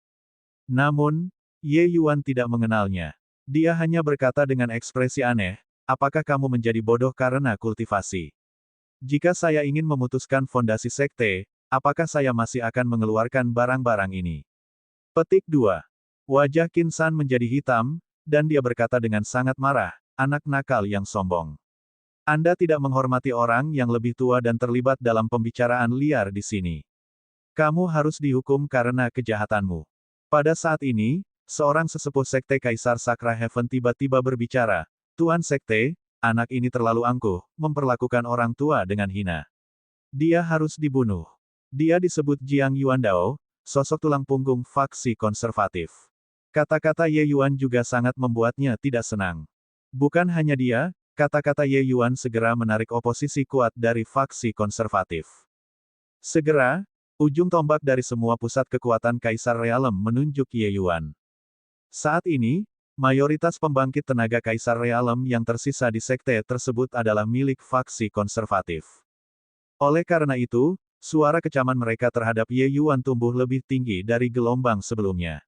Namun, Ye Yuan tidak mengenalnya. Dia hanya berkata dengan ekspresi aneh, apakah kamu menjadi bodoh karena kultivasi? Jika saya ingin memutuskan fondasi sekte, apakah saya masih akan mengeluarkan barang-barang ini? Petik 2. Wajah Qin San menjadi hitam, dan dia berkata dengan sangat marah, anak nakal yang sombong. Anda tidak menghormati orang yang lebih tua dan terlibat dalam pembicaraan liar di sini. Kamu harus dihukum karena kejahatanmu. Pada saat ini, seorang sesepuh sekte Kaisar Sakra Heaven tiba-tiba berbicara, Tuan Sekte, anak ini terlalu angkuh, memperlakukan orang tua dengan hina. Dia harus dibunuh. Dia disebut Jiang Yuandao, sosok tulang punggung faksi konservatif. Kata-kata Ye Yuan juga sangat membuatnya tidak senang. Bukan hanya dia, kata-kata Ye Yuan segera menarik oposisi kuat dari faksi konservatif. Segera, ujung tombak dari semua pusat kekuatan Kaisar Realem menunjuk Ye Yuan. Saat ini, mayoritas pembangkit tenaga Kaisar Realem yang tersisa di sekte tersebut adalah milik faksi konservatif. Oleh karena itu, suara kecaman mereka terhadap Ye Yuan tumbuh lebih tinggi dari gelombang sebelumnya.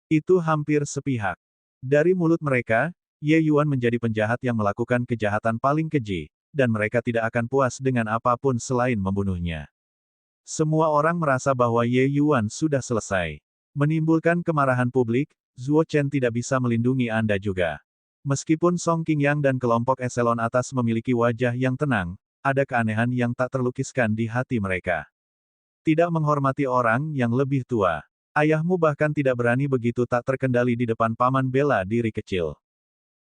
Itu hampir sepihak. Dari mulut mereka, Ye Yuan menjadi penjahat yang melakukan kejahatan paling keji, dan mereka tidak akan puas dengan apapun selain membunuhnya. Semua orang merasa bahwa Ye Yuan sudah selesai. Menimbulkan kemarahan publik, Zuo Chen tidak bisa melindungi Anda juga. Meskipun Song Qingyang dan kelompok eselon atas memiliki wajah yang tenang, ada keanehan yang tak terlukiskan di hati mereka. Tidak menghormati orang yang lebih tua. Ayahmu bahkan tidak berani begitu tak terkendali di depan paman bela diri kecil.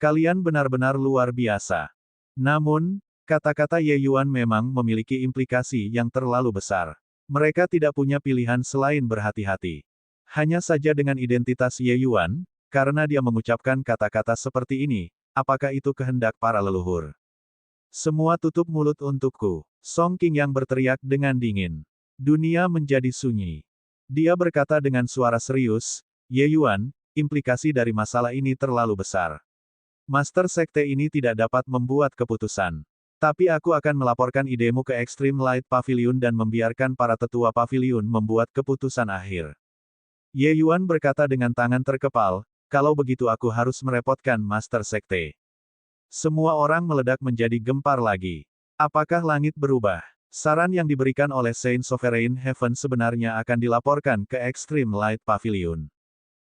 Kalian benar-benar luar biasa. Namun, kata-kata Ye Yuan memang memiliki implikasi yang terlalu besar. Mereka tidak punya pilihan selain berhati-hati. Hanya saja dengan identitas Ye Yuan, karena dia mengucapkan kata-kata seperti ini, apakah itu kehendak para leluhur? Semua tutup mulut untukku. Song Qingyang berteriak dengan dingin. Dunia menjadi sunyi. Dia berkata dengan suara serius, Ye Yuan, implikasi dari masalah ini terlalu besar. Master Sekte ini tidak dapat membuat keputusan. Tapi aku akan melaporkan idemu ke Extreme Light Pavilion dan membiarkan para tetua pavilion membuat keputusan akhir. Ye Yuan berkata dengan tangan terkepal, kalau begitu aku harus merepotkan Master Sekte. Semua orang meledak menjadi gempar lagi. Apakah langit berubah? Saran yang diberikan oleh Saint Sovereign Heaven sebenarnya akan dilaporkan ke Extreme Light Pavilion.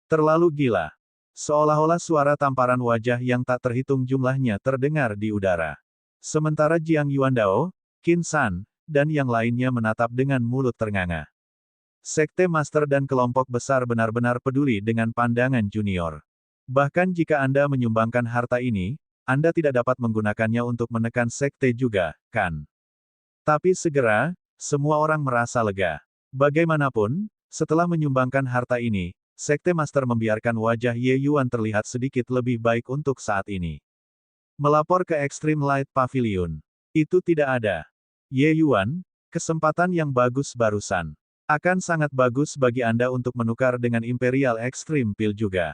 Terlalu gila. Seolah-olah suara tamparan wajah yang tak terhitung jumlahnya terdengar di udara. Sementara Jiang Yuandao, Qin San, dan yang lainnya menatap dengan mulut ternganga. Sekte Master dan kelompok besar benar-benar peduli dengan pandangan junior. Bahkan jika Anda menyumbangkan harta ini, Anda tidak dapat menggunakannya untuk menekan sekte juga, kan? Tapi segera, semua orang merasa lega. Bagaimanapun, setelah menyumbangkan harta ini, Sekte Master membiarkan wajah Ye Yuan terlihat sedikit lebih baik untuk saat ini. Melapor ke Extreme Light Pavilion. Itu tidak ada. Ye Yuan, kesempatan yang bagus barusan. Akan sangat bagus bagi Anda untuk menukar dengan Imperial Extreme Pil juga.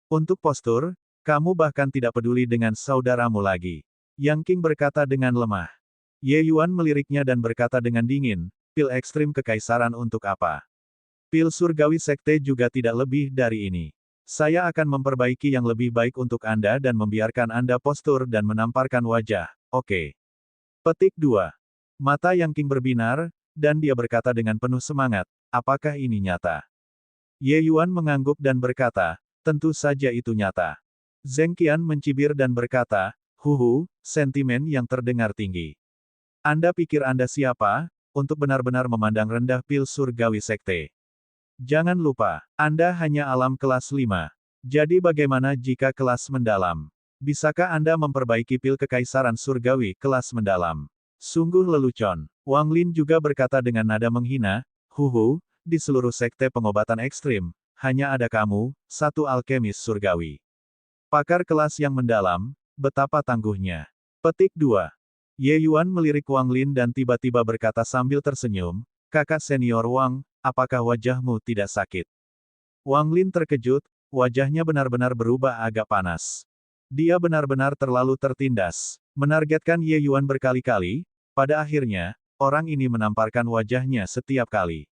Untuk postur, kamu bahkan tidak peduli dengan saudaramu lagi. Yang King berkata dengan lemah. Ye Yuan meliriknya dan berkata dengan dingin, pil ekstrim kekaisaran untuk apa? Pil surgawi sekte juga tidak lebih dari ini. Saya akan memperbaiki yang lebih baik untuk Anda dan membiarkan Anda postur dan menamparkan wajah, oke. Petik 2. Mata Yang King berbinar, dan dia berkata dengan penuh semangat, apakah ini nyata? Ye Yuan mengangguk dan berkata, tentu saja itu nyata. Zheng Qian mencibir dan berkata, huhu, sentimen yang terdengar tinggi. Anda pikir Anda siapa, untuk benar-benar memandang rendah pil surgawi sekte? Jangan lupa, Anda hanya alam kelas 5. Jadi bagaimana jika kelas mendalam? Bisakah Anda memperbaiki pil kekaisaran surgawi kelas mendalam? Sungguh lelucon. Wang Lin juga berkata dengan nada menghina, huhu, di seluruh sekte pengobatan ekstrim, hanya ada kamu, satu alkemis surgawi. Pakar kelas yang mendalam, betapa tangguhnya. Petik 2. Ye Yuan melirik Wang Lin dan tiba-tiba berkata sambil tersenyum, kakak senior Wang, apakah wajahmu tidak sakit? Wang Lin terkejut, wajahnya benar-benar berubah agak panas. Dia benar-benar terlalu tertindas. Menargetkan Ye Yuan berkali-kali, pada akhirnya, orang ini menamparkan wajahnya setiap kali.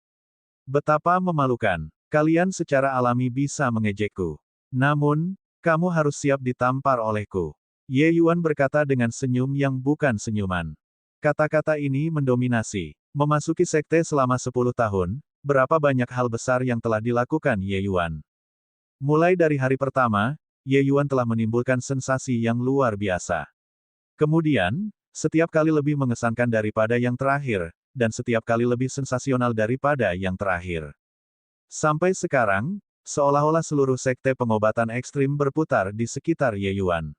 Betapa memalukan, kalian secara alami bisa mengejekku. Namun, kamu harus siap ditampar olehku. Ye Yuan berkata dengan senyum yang bukan senyuman. Kata-kata ini mendominasi. Memasuki sekte selama 10 tahun, berapa banyak hal besar yang telah dilakukan Ye Yuan. Mulai dari hari pertama, Ye Yuan telah menimbulkan sensasi yang luar biasa. Kemudian, setiap kali lebih mengesankan daripada yang terakhir, dan setiap kali lebih sensasional daripada yang terakhir. Sampai sekarang, seolah-olah seluruh sekte pengobatan ekstrim berputar di sekitar Ye Yuan.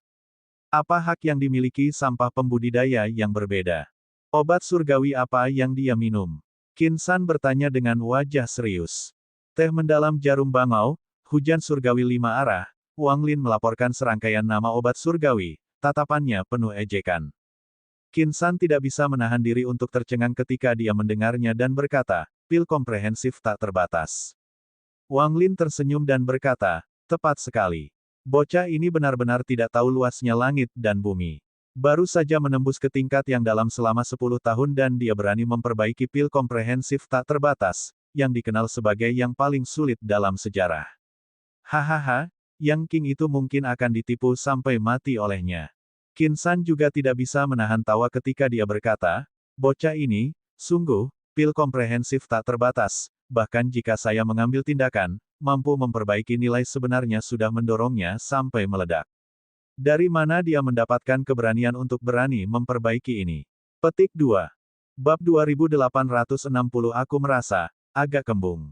Apa hak yang dimiliki sampah pembudidaya yang berbeda? Obat surgawi apa yang dia minum? Qin San bertanya dengan wajah serius. Teh mendalam jarum bangau, hujan surgawi 5 arah, Wang Lin melaporkan serangkaian nama obat surgawi, tatapannya penuh ejekan. Qin San tidak bisa menahan diri untuk tercengang ketika dia mendengarnya dan berkata, pil komprehensif tak terbatas. Wang Lin tersenyum dan berkata, tepat sekali. Bocah ini benar-benar tidak tahu luasnya langit dan bumi. Baru saja menembus ke tingkat yang dalam selama 10 tahun dan dia berani memperbaiki pil komprehensif tak terbatas, yang dikenal sebagai yang paling sulit dalam sejarah. Hahaha, Yang King itu mungkin akan ditipu sampai mati olehnya. Qin San juga tidak bisa menahan tawa ketika dia berkata, bocah ini, sungguh, pil komprehensif tak terbatas, bahkan jika saya mengambil tindakan, mampu memperbaiki nilai sebenarnya sudah mendorongnya sampai meledak. Dari mana dia mendapatkan keberanian untuk berani memperbaiki ini? Petik 2. Bab 2860 Aku merasa, agak kembung.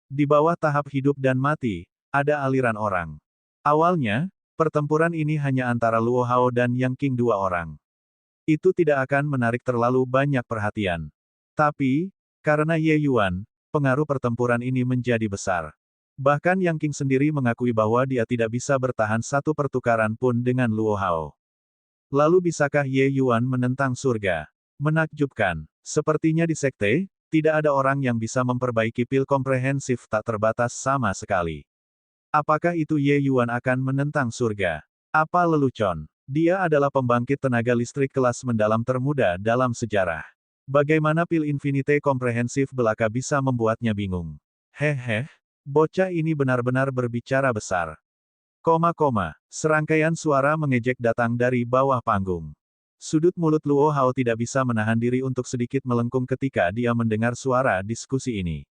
Di bawah tahap hidup dan mati, ada aliran orang. Awalnya, pertempuran ini hanya antara Luo Hao dan Yang King 2 orang. Itu tidak akan menarik terlalu banyak perhatian. Tapi, karena Ye Yuan, pengaruh pertempuran ini menjadi besar. Bahkan Yang King sendiri mengakui bahwa dia tidak bisa bertahan satu pertukaran pun dengan Luo Hao. Lalu bisakah Ye Yuan menentang surga? Menakjubkan. Sepertinya di sekte, tidak ada orang yang bisa memperbaiki pil komprehensif tak terbatas sama sekali. Apakah itu Ye Yuan akan menentang surga? Apa lelucon? Dia adalah pembangkit tenaga listrik kelas mendalam termuda dalam sejarah. Bagaimana pil Infinite komprehensif belaka bisa membuatnya bingung? Hehe, bocah ini benar-benar berbicara besar. Serangkaian suara mengejek datang dari bawah panggung. Sudut mulut Luo Hao tidak bisa menahan diri untuk sedikit melengkung ketika dia mendengar suara diskusi ini.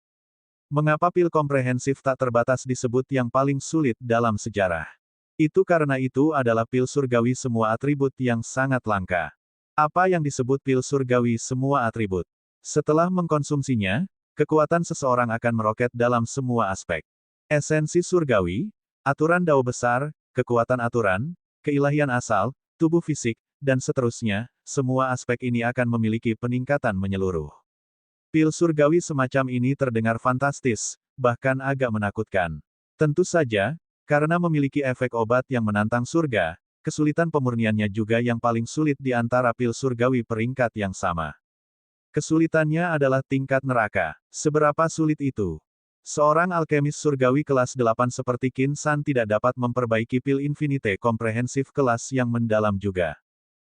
Mengapa pil komprehensif tak terbatas disebut yang paling sulit dalam sejarah? Itu karena itu adalah pil surgawi semua atribut yang sangat langka. Apa yang disebut pil surgawi semua atribut? Setelah mengkonsumsinya, kekuatan seseorang akan meroket dalam semua aspek. Esensi surgawi, Aturan Dao besar, kekuatan aturan, keilahian asal, tubuh fisik, dan seterusnya, semua aspek ini akan memiliki peningkatan menyeluruh. Pil surgawi semacam ini terdengar fantastis, bahkan agak menakutkan. Tentu saja, karena memiliki efek obat yang menantang surga, kesulitan pemurniannya juga yang paling sulit di antara pil surgawi peringkat yang sama. Kesulitannya adalah tingkat neraka. Seberapa sulit itu? Seorang alkemis surgawi kelas 8 seperti Qin San tidak dapat memperbaiki pil Infinite komprehensif kelas yang mendalam juga.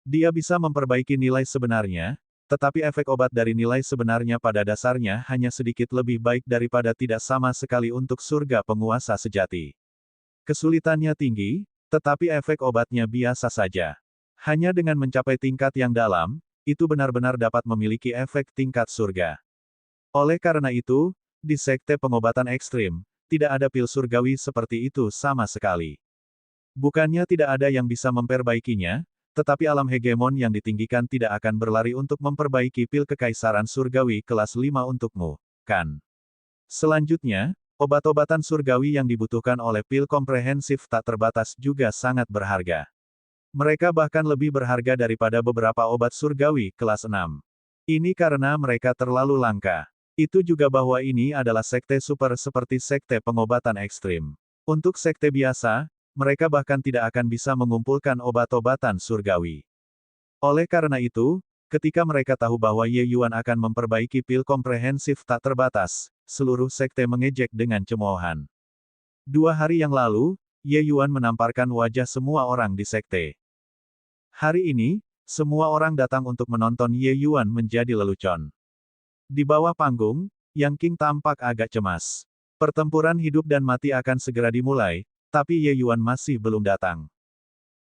Dia bisa memperbaiki nilai sebenarnya, tetapi efek obat dari nilai sebenarnya pada dasarnya hanya sedikit lebih baik daripada tidak sama sekali untuk surga penguasa sejati. Kesulitannya tinggi, tetapi efek obatnya biasa saja. Hanya dengan mencapai tingkat yang dalam, itu benar-benar dapat memiliki efek tingkat surga. Oleh karena itu, di sekte pengobatan ekstrim, tidak ada pil surgawi seperti itu sama sekali. Bukannya tidak ada yang bisa memperbaikinya, tetapi alam hegemon yang ditinggikan tidak akan berlari untuk memperbaiki pil kekaisaran surgawi kelas 5 untukmu, kan? Selanjutnya, obat-obatan surgawi yang dibutuhkan oleh pil komprehensif tak terbatas juga sangat berharga. Mereka bahkan lebih berharga daripada beberapa obat surgawi kelas 6. Ini karena mereka terlalu langka. Itu juga bahwa ini adalah sekte super seperti sekte pengobatan ekstrim. Untuk sekte biasa, mereka bahkan tidak akan bisa mengumpulkan obat-obatan surgawi. Oleh karena itu, ketika mereka tahu bahwa Ye Yuan akan memperbaiki pil komprehensif tak terbatas, seluruh sekte mengejek dengan cemoohan. 2 hari yang lalu, Ye Yuan menamparkan wajah semua orang di sekte. Hari ini, semua orang datang untuk menonton Ye Yuan menjadi lelucon. Di bawah panggung, Yang King tampak agak cemas. Pertempuran hidup dan mati akan segera dimulai, tapi Ye Yuan masih belum datang.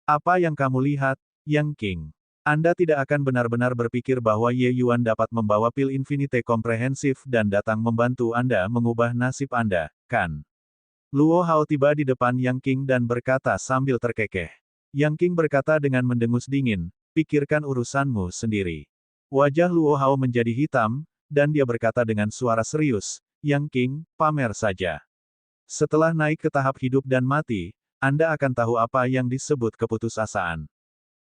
Apa yang kamu lihat, Yang King? Anda tidak akan benar-benar berpikir bahwa Ye Yuan dapat membawa pil Infinite komprehensif dan datang membantu Anda mengubah nasib Anda, kan? Luo Hao tiba di depan Yang King dan berkata sambil terkekeh. Yang King berkata dengan mendengus dingin, pikirkan urusanmu sendiri. Wajah Luo Hao menjadi hitam, dan dia berkata dengan suara serius, Yang King, pamer saja. Setelah naik ke tahap hidup dan mati, Anda akan tahu apa yang disebut keputusasaan.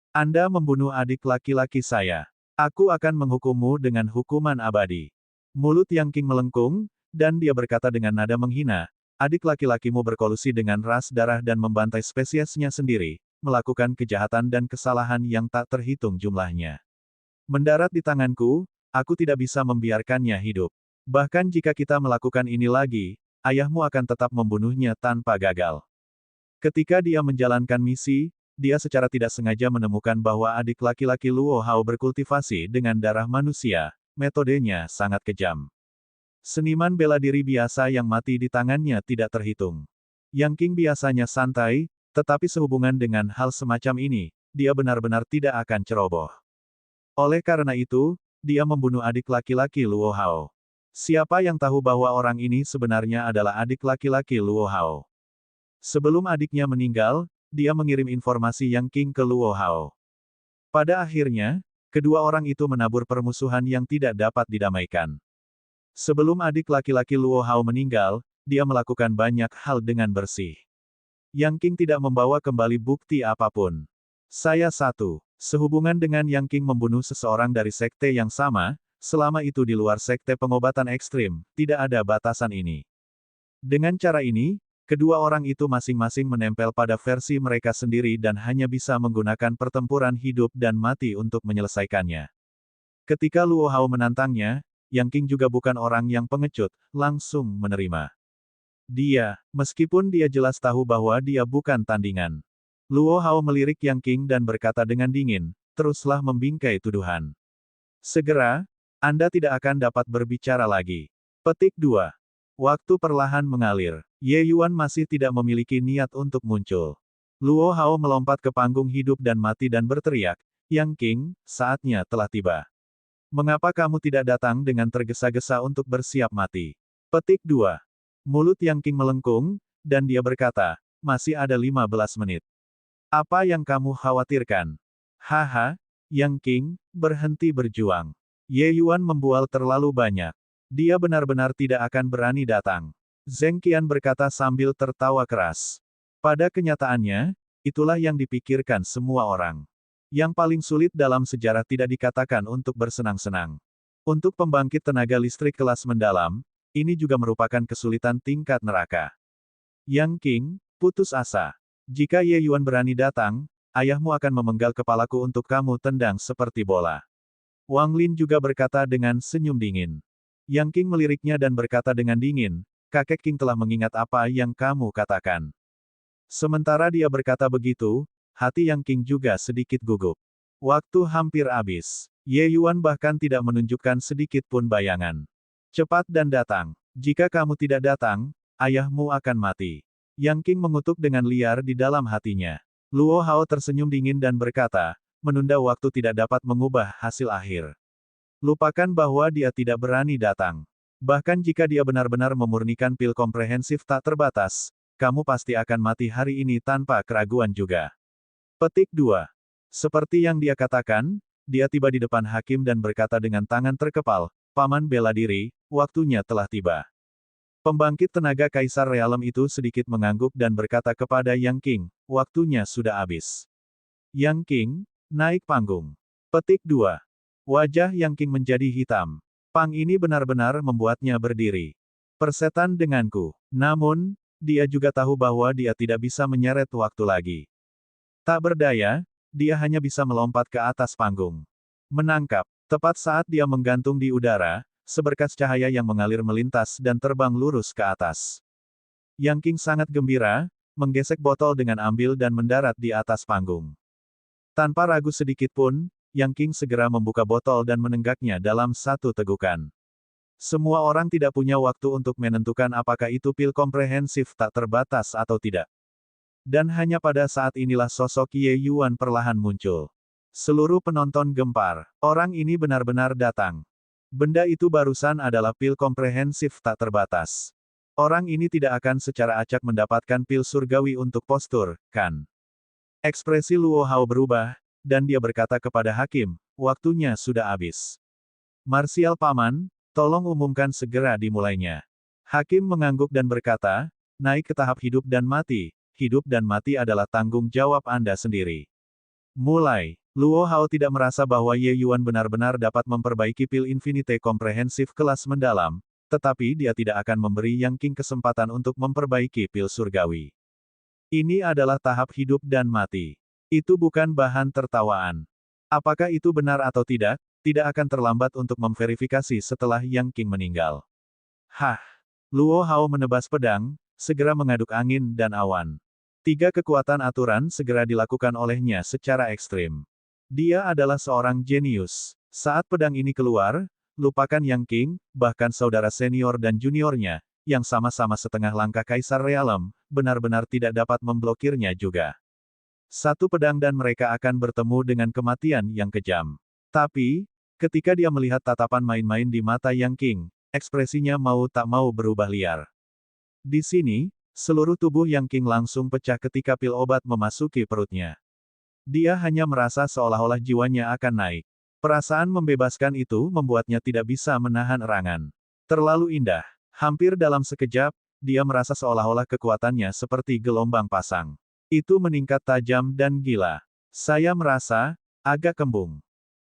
Anda membunuh adik laki-laki saya. Aku akan menghukummu dengan hukuman abadi. Mulut Yang King melengkung, dan dia berkata dengan nada menghina, adik laki-lakimu berkolusi dengan ras darah dan membantai spesiesnya sendiri, melakukan kejahatan dan kesalahan yang tak terhitung jumlahnya. Mendarat di tanganku, aku tidak bisa membiarkannya hidup. Bahkan jika kita melakukan ini lagi, ayahmu akan tetap membunuhnya tanpa gagal. Ketika dia menjalankan misi, dia secara tidak sengaja menemukan bahwa adik laki-laki Luo Hao berkultivasi dengan darah manusia, metodenya sangat kejam. Seniman bela diri biasa yang mati di tangannya tidak terhitung. Yang King biasanya santai, tetapi sehubungan dengan hal semacam ini, dia benar-benar tidak akan ceroboh. Oleh karena itu, dia membunuh adik laki-laki Luo Hao. Siapa yang tahu bahwa orang ini sebenarnya adalah adik laki-laki Luo Hao? Sebelum adiknya meninggal, dia mengirim informasi Yang King ke Luo Hao. Pada akhirnya, kedua orang itu menabur permusuhan yang tidak dapat didamaikan. Sebelum adik laki-laki Luo Hao meninggal, dia melakukan banyak hal dengan bersih. Yang King tidak membawa kembali bukti apapun. Saya sehubungan dengan Yang King membunuh seseorang dari sekte yang sama, selama itu di luar sekte pengobatan ekstrim, tidak ada batasan ini. Dengan cara ini, kedua orang itu masing-masing menempel pada versi mereka sendiri dan hanya bisa menggunakan pertempuran hidup dan mati untuk menyelesaikannya. Ketika Luo Hao menantangnya, Yang King juga bukan orang yang pengecut, langsung menerima. Meskipun dia jelas tahu bahwa dia bukan tandingan. Luo Hao melirik Yang King dan berkata dengan dingin, teruslah membingkai tuduhan. Segera, Anda tidak akan dapat berbicara lagi. Petik 2. Waktu perlahan mengalir. Ye Yuan masih tidak memiliki niat untuk muncul. Luo Hao melompat ke panggung hidup dan mati dan berteriak, Yang King, saatnya telah tiba. Mengapa kamu tidak datang dengan tergesa-gesa untuk bersiap mati? Petik 2. Mulut Yang King melengkung, dan dia berkata, masih ada 15 menit. Apa yang kamu khawatirkan? Haha, Yang King, berhenti berjuang. Ye Yuan membual terlalu banyak. Dia benar-benar tidak akan berani datang. Zheng Qian berkata sambil tertawa keras. Pada kenyataannya, itulah yang dipikirkan semua orang. Yang paling sulit dalam sejarah tidak dikatakan untuk bersenang-senang. Untuk pembangkit tenaga listrik kelas mendalam, ini juga merupakan kesulitan tingkat neraka. Yang King, putus asa. Jika Ye Yuan berani datang, ayahmu akan memenggal kepalaku untuk kamu tendang seperti bola. Wang Lin juga berkata dengan senyum dingin. Yang King meliriknya dan berkata dengan dingin, kakek King telah mengingat apa yang kamu katakan. Sementara dia berkata begitu, hati Yang King juga sedikit gugup. Waktu hampir habis. Ye Yuan bahkan tidak menunjukkan sedikit pun bayangan. Cepat dan datang. Jika kamu tidak datang, ayahmu akan mati. Yang King mengutuk dengan liar di dalam hatinya. Luo Hao tersenyum dingin dan berkata, menunda waktu tidak dapat mengubah hasil akhir. Lupakan bahwa dia tidak berani datang. Bahkan jika dia benar-benar memurnikan pil komprehensif tak terbatas, kamu pasti akan mati hari ini tanpa keraguan juga. Petik 2. Seperti yang dia katakan, dia tiba di depan hakim dan berkata dengan tangan terkepal, Paman bela diri, waktunya telah tiba. Pembangkit tenaga Kaisar Realem itu sedikit mengangguk dan berkata kepada Yang King, waktunya sudah habis. Yang King, naik panggung. Petik 2. Wajah Yang King menjadi hitam. Pang ini benar-benar membuatnya berdiri. Persetan denganku. Namun, dia juga tahu bahwa dia tidak bisa menyeret waktu lagi. Tak berdaya, dia hanya bisa melompat ke atas panggung. Menangkap, tepat saat dia menggantung di udara, seberkas cahaya yang mengalir melintas dan terbang lurus ke atas. Yang King sangat gembira, menggesek botol dengan ambil dan mendarat di atas panggung. Tanpa ragu sedikit pun, Yang King segera membuka botol dan menenggaknya dalam satu tegukan. Semua orang tidak punya waktu untuk menentukan apakah itu pil komprehensif tak terbatas atau tidak. Dan hanya pada saat inilah sosok Ye Yuan perlahan muncul. Seluruh penonton gempar. Orang ini benar-benar datang. Benda itu barusan adalah pil komprehensif tak terbatas. Orang ini tidak akan secara acak mendapatkan pil surgawi untuk postur, kan? Ekspresi Luo Hao berubah, dan dia berkata kepada hakim, waktunya sudah habis. Marsial Paman, tolong umumkan segera dimulainya. Hakim mengangguk dan berkata, naik ke tahap hidup dan mati adalah tanggung jawab Anda sendiri. Mulai. Luo Hao tidak merasa bahwa Ye Yuan benar-benar dapat memperbaiki pil Infinite komprehensif kelas mendalam, tetapi dia tidak akan memberi Yang King kesempatan untuk memperbaiki pil surgawi. Ini adalah tahap hidup dan mati. Itu bukan bahan tertawaan. Apakah itu benar atau tidak akan terlambat untuk memverifikasi setelah Yang King meninggal. Hah! Luo Hao menebas pedang, segera mengaduk angin dan awan. 3 kekuatan aturan segera dilakukan olehnya secara ekstrim. Dia adalah seorang jenius. Saat pedang ini keluar, lupakan Yang King, bahkan saudara senior dan juniornya, yang sama-sama setengah langkah Kaisar Realem, benar-benar tidak dapat memblokirnya juga. Satu pedang dan mereka akan bertemu dengan kematian yang kejam. Tapi, ketika dia melihat tatapan main-main di mata Yang King, ekspresinya mau tak mau berubah liar. Di sini, seluruh tubuh Yang King langsung pecah ketika pil obat memasuki perutnya. Dia hanya merasa seolah-olah jiwanya akan naik. Perasaan membebaskan itu membuatnya tidak bisa menahan erangan. Terlalu indah. Hampir dalam sekejap, dia merasa seolah-olah kekuatannya seperti gelombang pasang. Itu meningkat tajam dan gila. Saya merasa agak kembung.